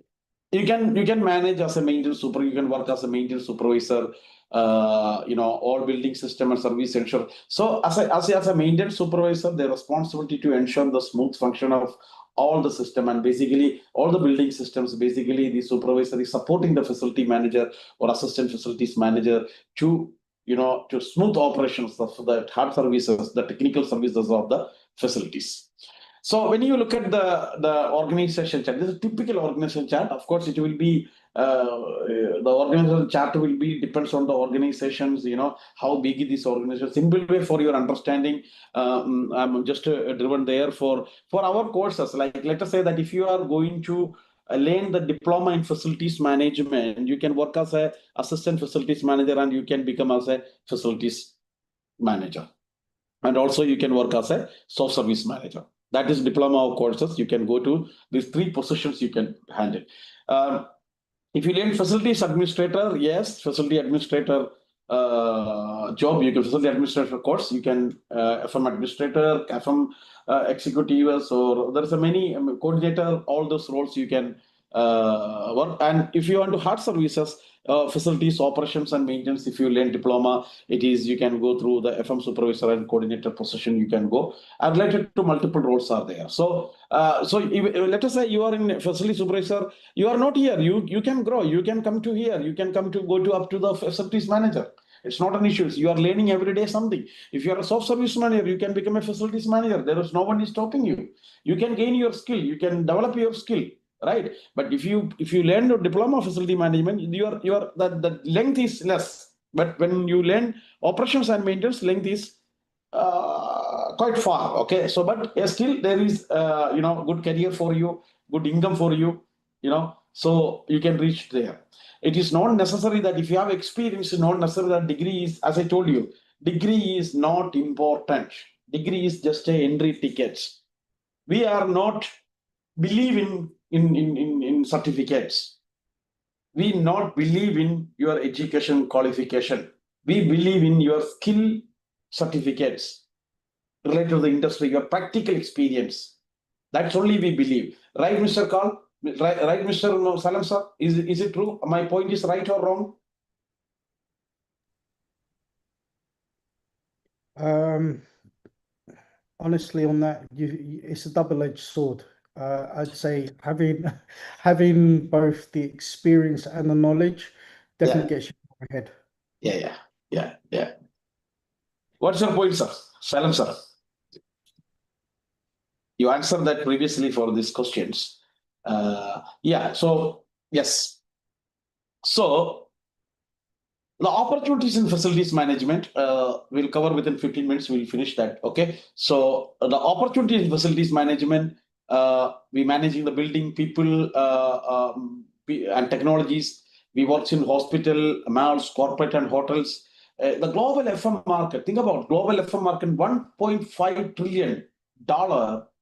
you can manage as a maintenance super. You can work as a maintenance supervisor. All building system and service ensure. So as a maintenance supervisor, the responsibility to ensure the smooth function of all the system and basically all the building systems. Basically, the supervisor is supporting the facility manager or assistant facilities manager to smooth operations of the hard services, the technical services of the facilities. So when you look at the organization chart, this is a typical organization chart. Of course, it will be the organization chart will be depends on the organizations. How big is this organization. Simple way for your understanding. I'm just driven there for our courses. Like let us say that if you are going to learn the diploma in facilities management, you can work as a assistant facilities manager and you can become as a facilities manager. And also you can work as a soft service manager. That is diploma of courses. You can go to these 3 positions you can handle. If you learn facilities administrator, yes, facility administrator job, you can facility administrator course, you can FM administrator, FM executives, or there's a many coordinator, all those roles you can work. And if you want to hard services, facilities, operations, and maintenance, if you learn diploma, you can go through the FM supervisor and coordinator position. You can go, and related to multiple roles are there. So, let us say you are in facility supervisor. You are not here. You can grow. You can come to here. You can come to go to up to the facilities manager. It's not an issue. You are learning every day something. If you are a soft service manager, you can become a facilities manager. There is no one is stopping you. You can gain your skill. You can develop your skill. Right, but if you learn the diploma of facility management, the length is less. But when you learn operations and maintenance, length is quite far. Okay, so but still there is good career for you, good income for you. So you can reach there. It is not necessary that if you have experience, it's not necessary that degree is, as I told you, degree is not important. Degree is just a entry ticket. We are not believe in certificates. We not believe in your education qualification. We believe in your skill certificates related to the industry, your practical experience. That's only we believe. Right, Mr. Karl? Right, Mr. Salam sir? Is it true? My point is right or wrong? Honestly, on that, it's a double-edged sword. I'd say having both the experience and the knowledge definitely gets you ahead. Yeah. What's your point, sir? Salam, sir. You answered that previously for these questions. So yes. So the opportunities in facilities management, we'll cover within 15 minutes. We'll finish that. Okay. So the opportunities in facilities management, we managing the building, people, and technologies. We work in hospital, malls, corporate and hotels, the global FM market, think about global FM market, $1.5 trillion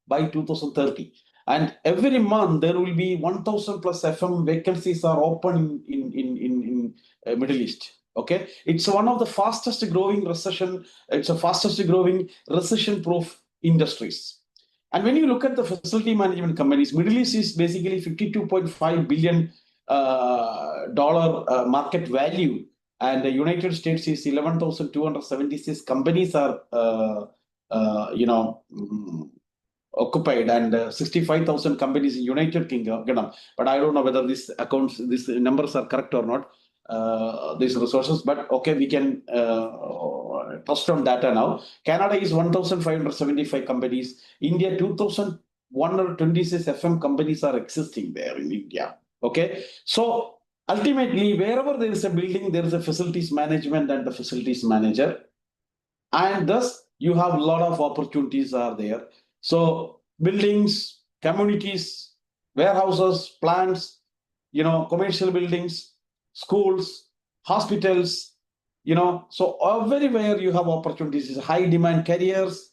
by 2030. And every month there will be 1,000 plus FM vacancies are open in Middle East. Okay, it's one of the fastest growing recession. It's a fastest growing recession-proof industries. And when you look at the facility management companies, Middle East is basically $52.5 billion market value, and the United States is 11,276 companies are occupied, and 65,000 companies in United Kingdom. But I don't know whether these numbers are correct or not. These resources, but okay, we can trust on data now. Canada is 1,575 companies. India, 2,126 FM companies are existing there in India. Okay, so ultimately, wherever there is a building, there is a facilities management and the facilities manager, and thus you have a lot of opportunities are there. So buildings, communities, warehouses, plants, commercial buildings, schools, hospitals, so everywhere you have opportunities. It's high demand careers,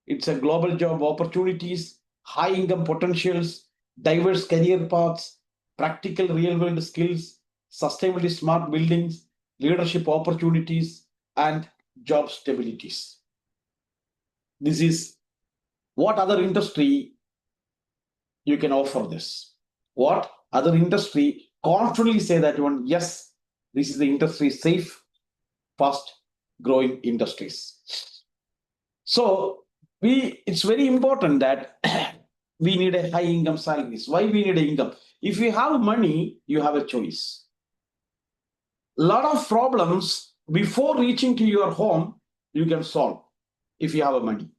it's a global job opportunities, high income potentials, diverse career paths, practical real world skills, sustainability smart buildings, leadership opportunities, and job stabilities. This is what other industry you can offer this. What other industry confidently say that one, yes, this is the industry safe, fast growing industries. So it's very important that we need a high income salaries. Why we need an income? If you have money, you have a choice. A lot of problems before reaching to your home, you can solve if you have money.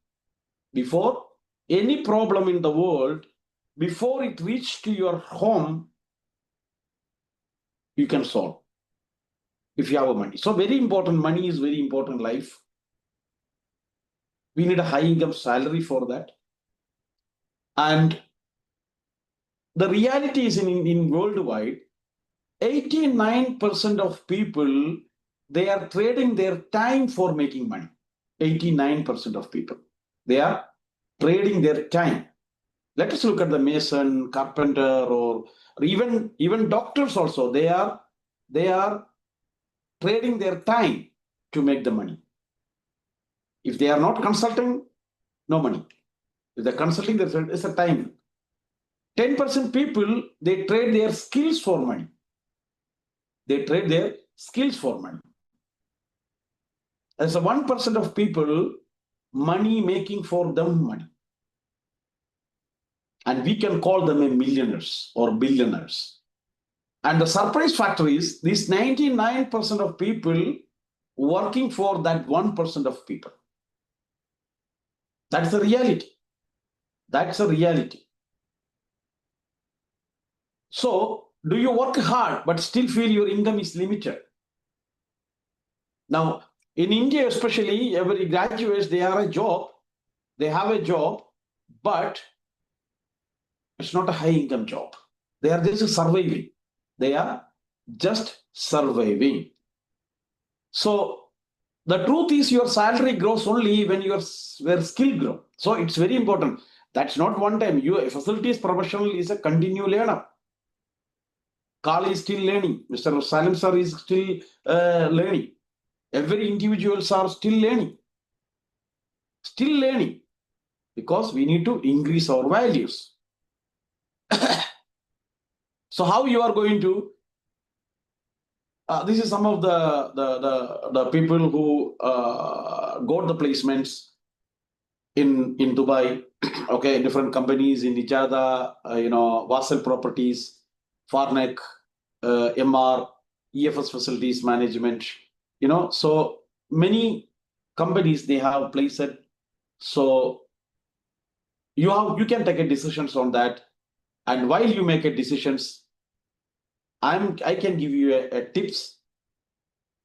Before any problem in the world, before it reaches to your home, you can solve if you have money. So very important, money is very important life. We need a high income salary for that. And the reality is in worldwide, 89% of people, they are trading their time for making money. 89% of people, they are trading their time. Let us look at the mason, carpenter, or even doctors also. They are trading their time to make the money. If they are not consulting, no money. If they're consulting, there's a time. 10% people, they trade their skills for money. They trade their skills for money. There's a 1% of people, money making for them money. And we can call them a millionaires or billionaires. And the surprise factor is these 99% of people working for that 1% of people. That's the reality. That's a reality. So, do you work hard but still feel your income is limited? Now, in India especially, every graduates, they have a job, but it's not a high income job. They are just surviving. They are just surviving. So the truth is your salary grows only when your skill grows. So it's very important. That's not one time. Your facilities professional is a continual learner. Carl is still learning. Mr. Salim sir is still learning. Every individuals are still learning. Still learning. Because we need to increase our values. So how you are going to this is some of the people who got the placements in Dubai, okay, different companies in Ijada, Vassal Properties, Farnek, MR, EFS Facilities Management, so many companies they have placed. So you can take a decisions on that, and while you make a decisions, I can give you a tips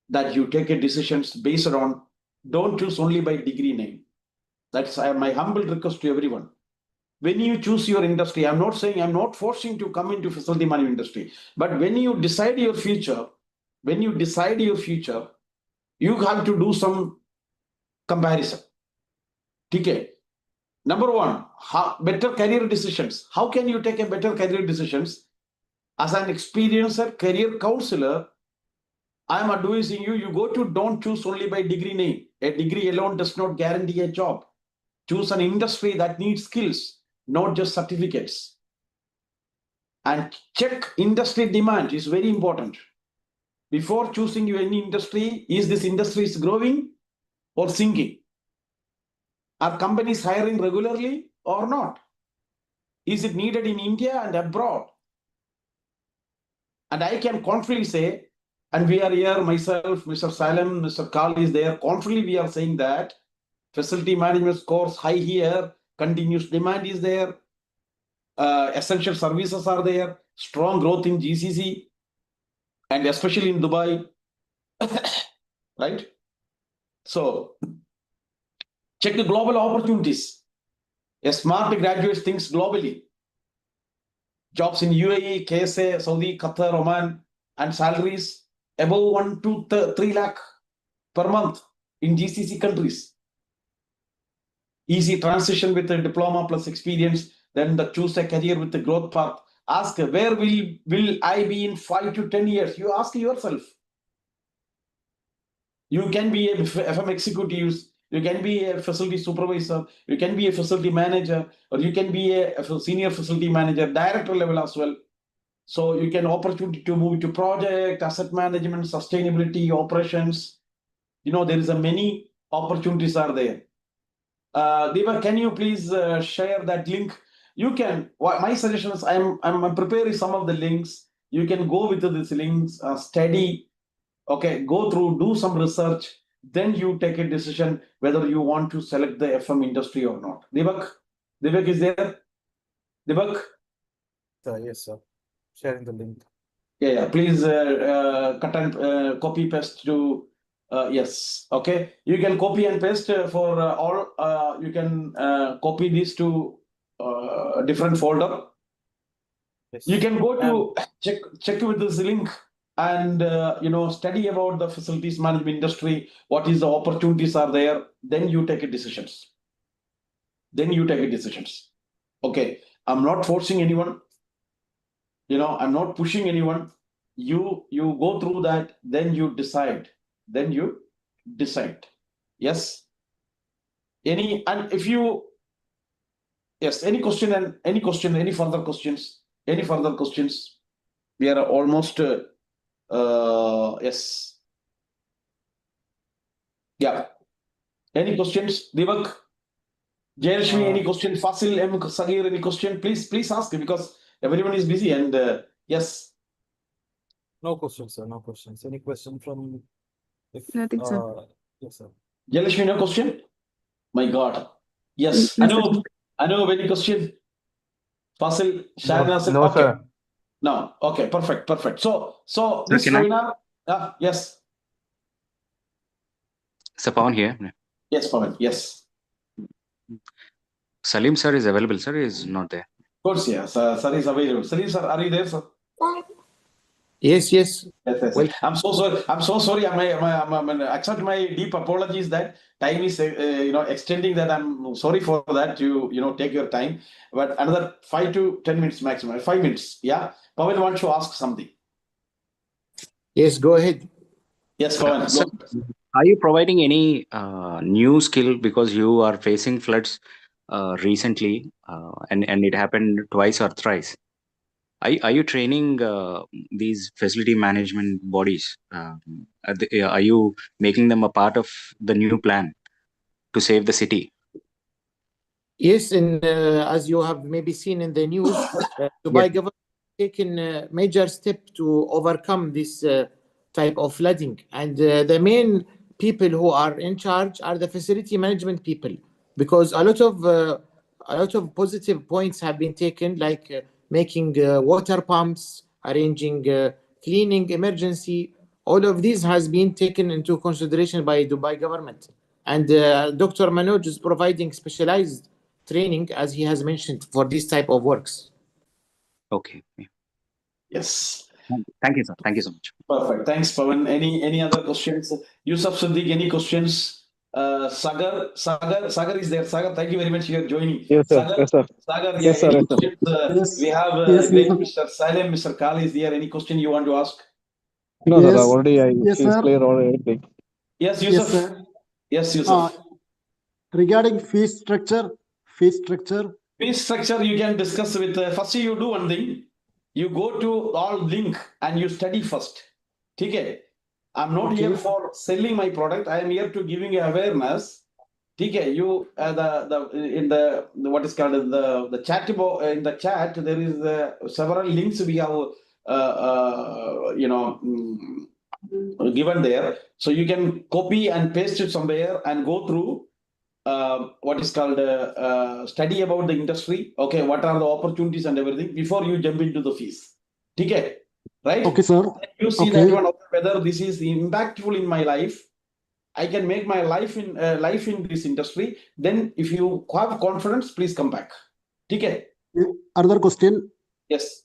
that you take a decisions based on, don't choose only by degree name. That's my humble request to everyone. When you choose your industry, I'm not forcing to come into facility management industry, but when you decide your future, You have to do some comparison. Okay. Number one, better career decisions. How can you take a better career decisions? As an experienced career counselor, I am advising you, don't choose only by degree name. A degree alone does not guarantee a job. Choose an industry that needs skills, not just certificates. And check industry demand is very important. Before choosing any industry, is this industry is growing or sinking? Are companies hiring regularly or not? Is it needed in India and abroad? And I can confidently say, and we are here, myself, Mr. Salem, Mr. Kal is there, confidently we are saying that facility management scores high here, continuous demand is there, essential services are there, strong growth in GCC, and especially in Dubai, right? So, check the global opportunities. A smart graduate thinks globally. Jobs in UAE, KSA, Saudi, Qatar, Oman, and salaries above 1 to 3 lakh per month in GCC countries. Easy transition with a diploma plus experience, then choose a career with the growth path. Ask, where will I be in 5 to 10 years? You ask yourself. You can be a FM executive, you can be a facility supervisor, you can be a facility manager, or you can be a senior facility manager, director level as well. So you can opportunity to move to project, asset management, sustainability, operations. There is a many opportunities are there. Deva, can you please share that link? You can. My suggestion is I'm preparing some of the links. You can go with these links, study. Okay, go through, do some research. Then you take a decision whether you want to select the FM industry or not. Devak is there. Devak. Yes, sir. Sharing the link. Yeah. Please cut and copy paste to. Yes. Okay. You can copy and paste for all. You can copy this to different folder. Yes. You can go to check with this link and study about the facilities management industry. What is the opportunities are there? Then you take a decisions. Okay. I'm not forcing anyone. I'm not pushing anyone. You go through that, then you decide. Yes. Any question, any further questions? We are almost yes. Yeah. Any questions? Devak, Jayalakshmi, any question? Fasil, M. Sagir, any question? Please ask because everyone is busy and yes. No questions, sir. No questions. Any question from? Nothing, sir. Yes, sir. Jayalakshmi, no question? My God. Yes. No, sir. I know any question? Fasil, Shahnaz. No, okay. sir. No. Okay. Perfect. So Sir, this can I? webinar. Yes. Sir, Pawan here. Yes, Pawan. Yes. Salim sir is available. Sir is not there. Of course, yes. Sir is available. Salim sir, are you there, sir? Yes. Yes. Well, I'm so sorry. I accept my deep apologies that time is extending. That I'm sorry for that. You take your time, but another 5 to 10 minutes maximum. 5 minutes. Yeah. Pawan wants to ask something. yes, go ahead. Yes, Pawan. Sir, are you providing any new skill because you are facing floods recently, and it happened twice or thrice? Are you training these facility management bodies? Are you making them a part of the new plan to save the city? Yes, and as you have maybe seen in the news, Dubai government taken a major step to overcome this type of flooding. And the main people who are in charge are the facility management people, because a lot of positive points have been taken, like making water pumps, arranging cleaning emergency. All of these has been taken into consideration by Dubai government. And Dr. Manoj is providing specialized training, as he has mentioned, for this type of works. Okay. Yes. Thank you, sir. Thank you so much. Perfect. Thanks, Pawan. Any other questions? Yusuf Siddiq, any questions? Sagar is there. Sagar, thank you very much. You're joining. Yes, sir. Sagar, Yes, sir. Sagar, yeah. Yes, sir. Any Yes, sir. questions? Yes, We have yes, great Yusuf. Mr. Salem, Mr. Kali is there. Any question you want to ask? No, sir. Yes, Already, yes, she's sir. clear already. Yes, Yes, Yusuf. sir. Yes, Yusuf. Regarding fee structure, Fee structure you can discuss with. First, you do one thing. You go to all link and you study first. Okay. I'm not Okay. here for selling my product. I am here to giving you awareness. Okay, you the in the what is called the chat in the chat there is several links we have given there, so you can copy and paste it somewhere and go through what is called study about the industry. Okay, what are the opportunities and everything before you jump into the fees. Okay, right? Okay, sir. You see Okay. that one whether this is impactful in my life. I can make my life in this industry. Then, if you have confidence, please come back. Okay. Another question. Yes.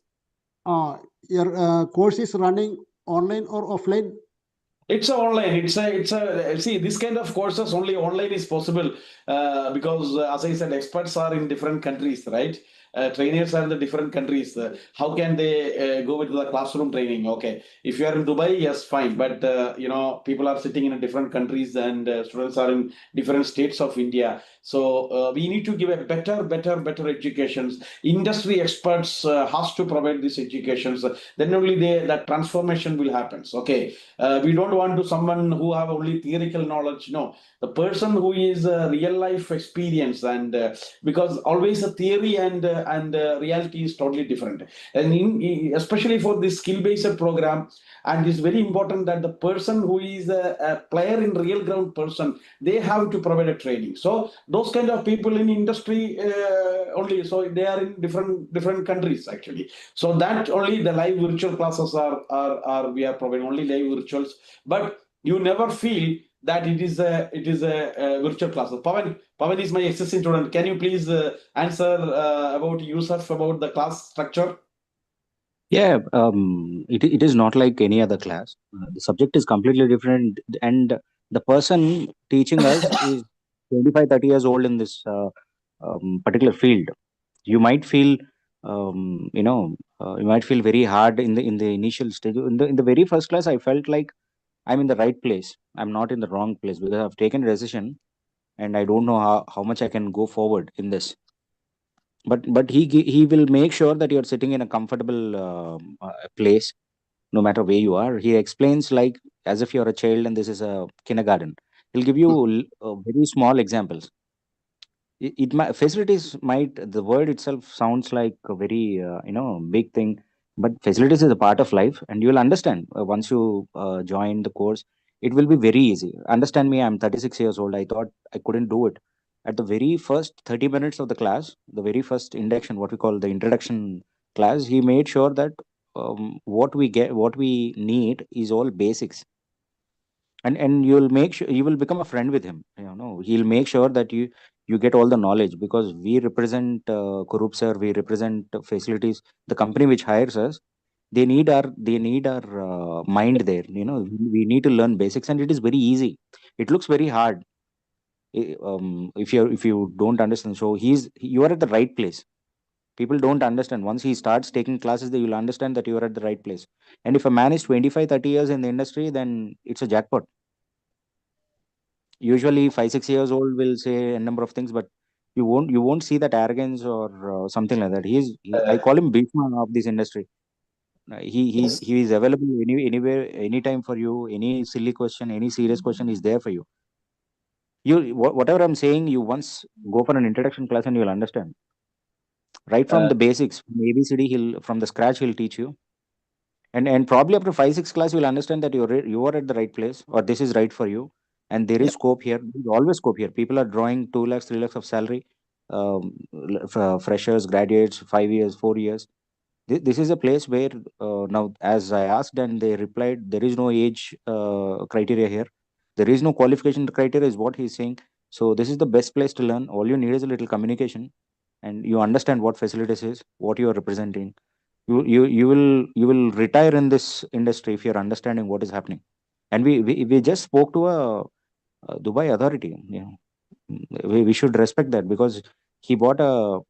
Your course is running online or offline? It's online. It's a see this kind of courses only online is possible because as I said, experts are in different countries, right? Trainers are in the different countries. How can they go with the classroom training? Okay, if you are in Dubai, yes, fine. But people are sitting in different countries and students are in different states of India. So we need to give a better educations. Industry experts has to provide these educations. Then only that transformation will happen. Okay, we don't want to someone who have only theoretical knowledge. No, the person who is real life experience and because always a theory and reality is totally different. And especially for this skill based program, and it's very important that the person who is a player in real ground person, they have to provide a training. So those kind of people in industry only, so they are in different countries actually. So that only the live virtual classes are we are providing only live virtuals, but you never feel that it is a virtual class. Pavan is my existing student. Can you please answer about Yusuf about the class structure? Yeah, it is not like any other class. The subject is completely different, and the person teaching us is 25, 30 years old in this particular field. You might feel, you might feel very hard in the initial stage. In the very first class, I felt like I'm in the right place. I'm not in the wrong place because I've taken a decision, and I don't know how much I can go forward in this. But he will make sure that you're sitting in a comfortable place no matter where you are. He explains like as if you're a child and this is a kindergarten. He'll give you very small examples. It might, facilities might, the word itself sounds like a very big thing, but facilities is a part of life, and you will understand once you join the course. It will be very easy. Understand me, I'm 36 years old. I thought I couldn't do it. At the very first 30 minutes of the class, the very first induction, what we call the introduction class, he made sure that what we need is all basics. And you'll make sure you will become a friend with him. He'll make sure that you get all the knowledge, because we represent Kurup sir, we represent facilities, the company which hires us. They need our mind there. We need to learn basics, and it is very easy. It looks very hard if you don't understand. So you are at the right place. People don't understand. Once he starts taking classes, they will understand that you are at the right place. And if a man is 25, 30 years in the industry, then it's a jackpot. Usually 5, 6 years old will say a number of things, but you won't see that arrogance or something like that. I call him Bhishma of this industry. He is available anywhere, anytime for you. Any silly question, any serious question is there for you. Whatever I'm saying, you once go for an introduction class and you'll understand right from the basics, from ABCD. From the scratch he'll teach you. And probably after 5, 6 class, you'll understand that you are at the right place, or this is right for you. And there is scope here. There's always scope here. People are drawing 2 lakhs, 3 lakhs of salary. Freshers, graduates, 5 years, 4 years. This is a place where now, as I asked and they replied, there is no age criteria here. There is no qualification criteria, is what he's saying. So this is the best place to learn. All you need is a little communication, and you understand what facilities is, what you are representing. you will retire in this industry if you're understanding what is happening. And we just spoke to a Dubai authority. We should respect that, because he bought a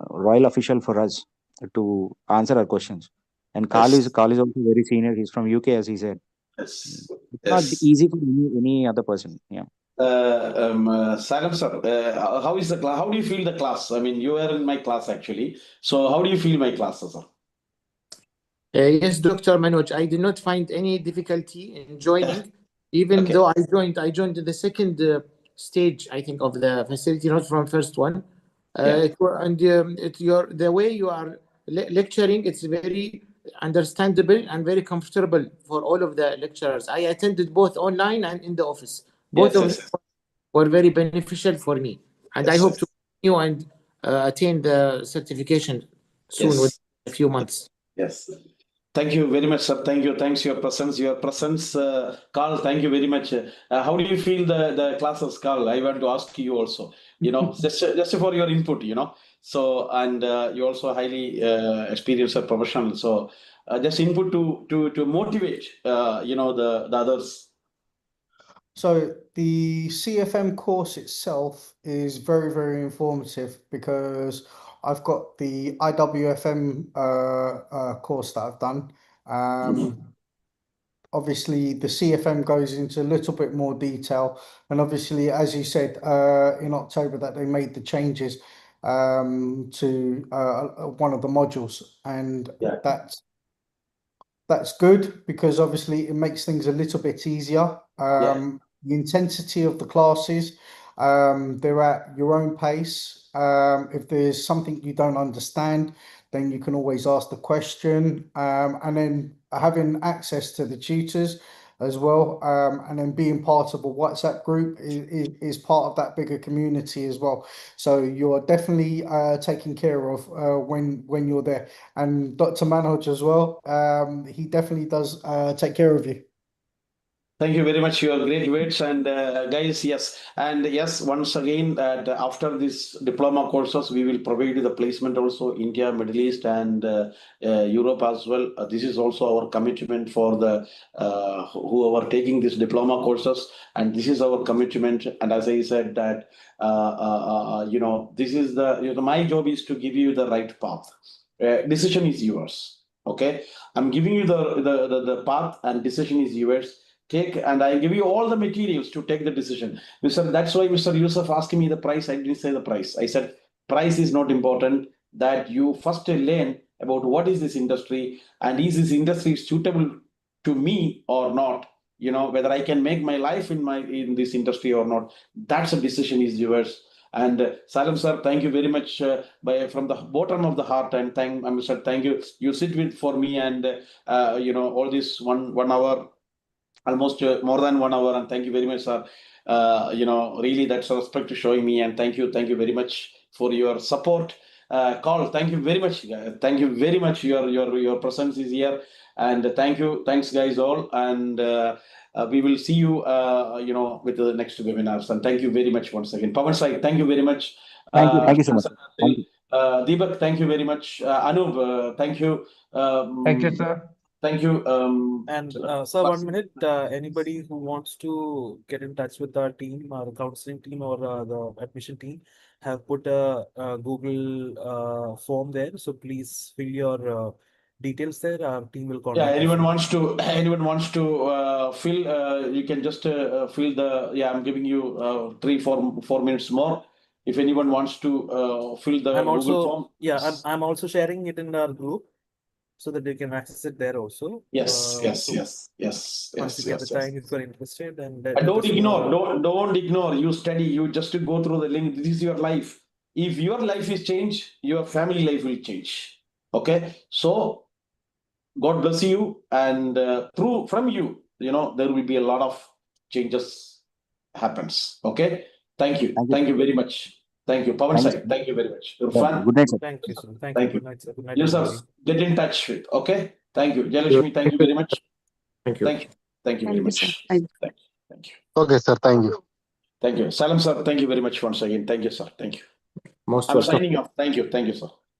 royal official for us to answer our questions. And Carl is also very senior. He's from UK, as he said. Yes. It's not easy for any other person. Yeah. Salam sir, how is the class? How do you feel the class? I mean, you were in my class actually. So how do you feel my class, sir? Yes, Dr. Manoj, I did not find any difficulty in joining, even Okay. though I joined the second stage, I think, of the facility, not from first one. The way you are lecturing, it's very understandable and very comfortable for all of the lecturers. I attended both online and in the office. Both of them were very beneficial for me, and I hope to continue and attain the certification soon, within a few months. Yes. Thank you very much, sir. Thank you. Thanks your presence. Carl, thank you very much. How do you feel the classes, Carl? I want to ask you also. Just for your input. So, and you also highly experienced a professional. So, just input to motivate. The others. So the CFM course itself is very, very informative, because I've got the IWFM course that I've done. Obviously, the CFM goes into a little bit more detail, and obviously, as you said, in October that they made the changes to one of the modules, and that's good, because obviously it makes things a little bit easier. The intensity of the classes, they're at your own pace. If there's something you don't understand, then you can always ask the question. And then having access to the tutors as well, and then being part of a WhatsApp group is part of that bigger community as well. So you're definitely taken care of when you're there. And Dr. Manoj as well, he definitely does take care of you. Thank you very much. Your great words, and guys, yes, once again, that after this diploma courses, we will provide you the placement also India, Middle East, and Europe as well. This is also our commitment for the who are taking this diploma courses, and this is our commitment. And as I said that, this is my job is to give you the right path. Decision is yours. Okay, I'm giving you the path, and decision is yours. And I give you all the materials to take the decision. That's why Mr. Yusuf asked me the price. I didn't say the price. I said price is not important. That you first learn about what is this industry, and is this industry suitable to me or not. Whether I can make my life in this industry or not. That's a decision is yours. And Salam sir, thank you very much from the bottom of the heart, and thank you. You sit with for me, and all this 1 hour. Almost more than 1 hour, and thank you very much, sir. Really, that's a respect to showing me, and thank you very much for your support. Carl, thank you very much. Thank you very much. Your presence is here, and thanks, guys, all, and we will see you, with the next webinars. And thank you very much once again. Pawan Sai, thank you very much. Thank you so much. Thank you. Deepak, thank you very much. Anub, thank you. Thank you, sir. Thank you. And sir, 1 minute. Anybody who wants to get in touch with our team, the counseling team or the admission team, have put a Google form there. So please fill your details there. Our team will contact. Anyone wants to fill, you can just fill the. I'm giving you 4 minutes more. If anyone wants to fill the Google form. I'm also sharing it in our group, so that they can access it there also. Yes. Once you get the time, if you're interested, and don't ignore. You study. You just go through the link. This is your life. If your life is changed, your family life will change. Okay, so God bless you, and from you, there will be a lot of changes happens. Okay, thank you very much. Thank you, Pawan Sai. Thank you very much. Irfan. Good night, sir. Thank you, sir. Thank you. Good night, sir. Good night, Users, get in touch with. Okay, thank you, Jalashmi. Thank you very much. Thank you. Thank you very much. Sir. Thank you. Okay, sir. Thank you. Thank you, Salam sir. Thank you very much once again. Thank you, sir. Thank you. Most I'm welcome. signing off. Thank you, sir.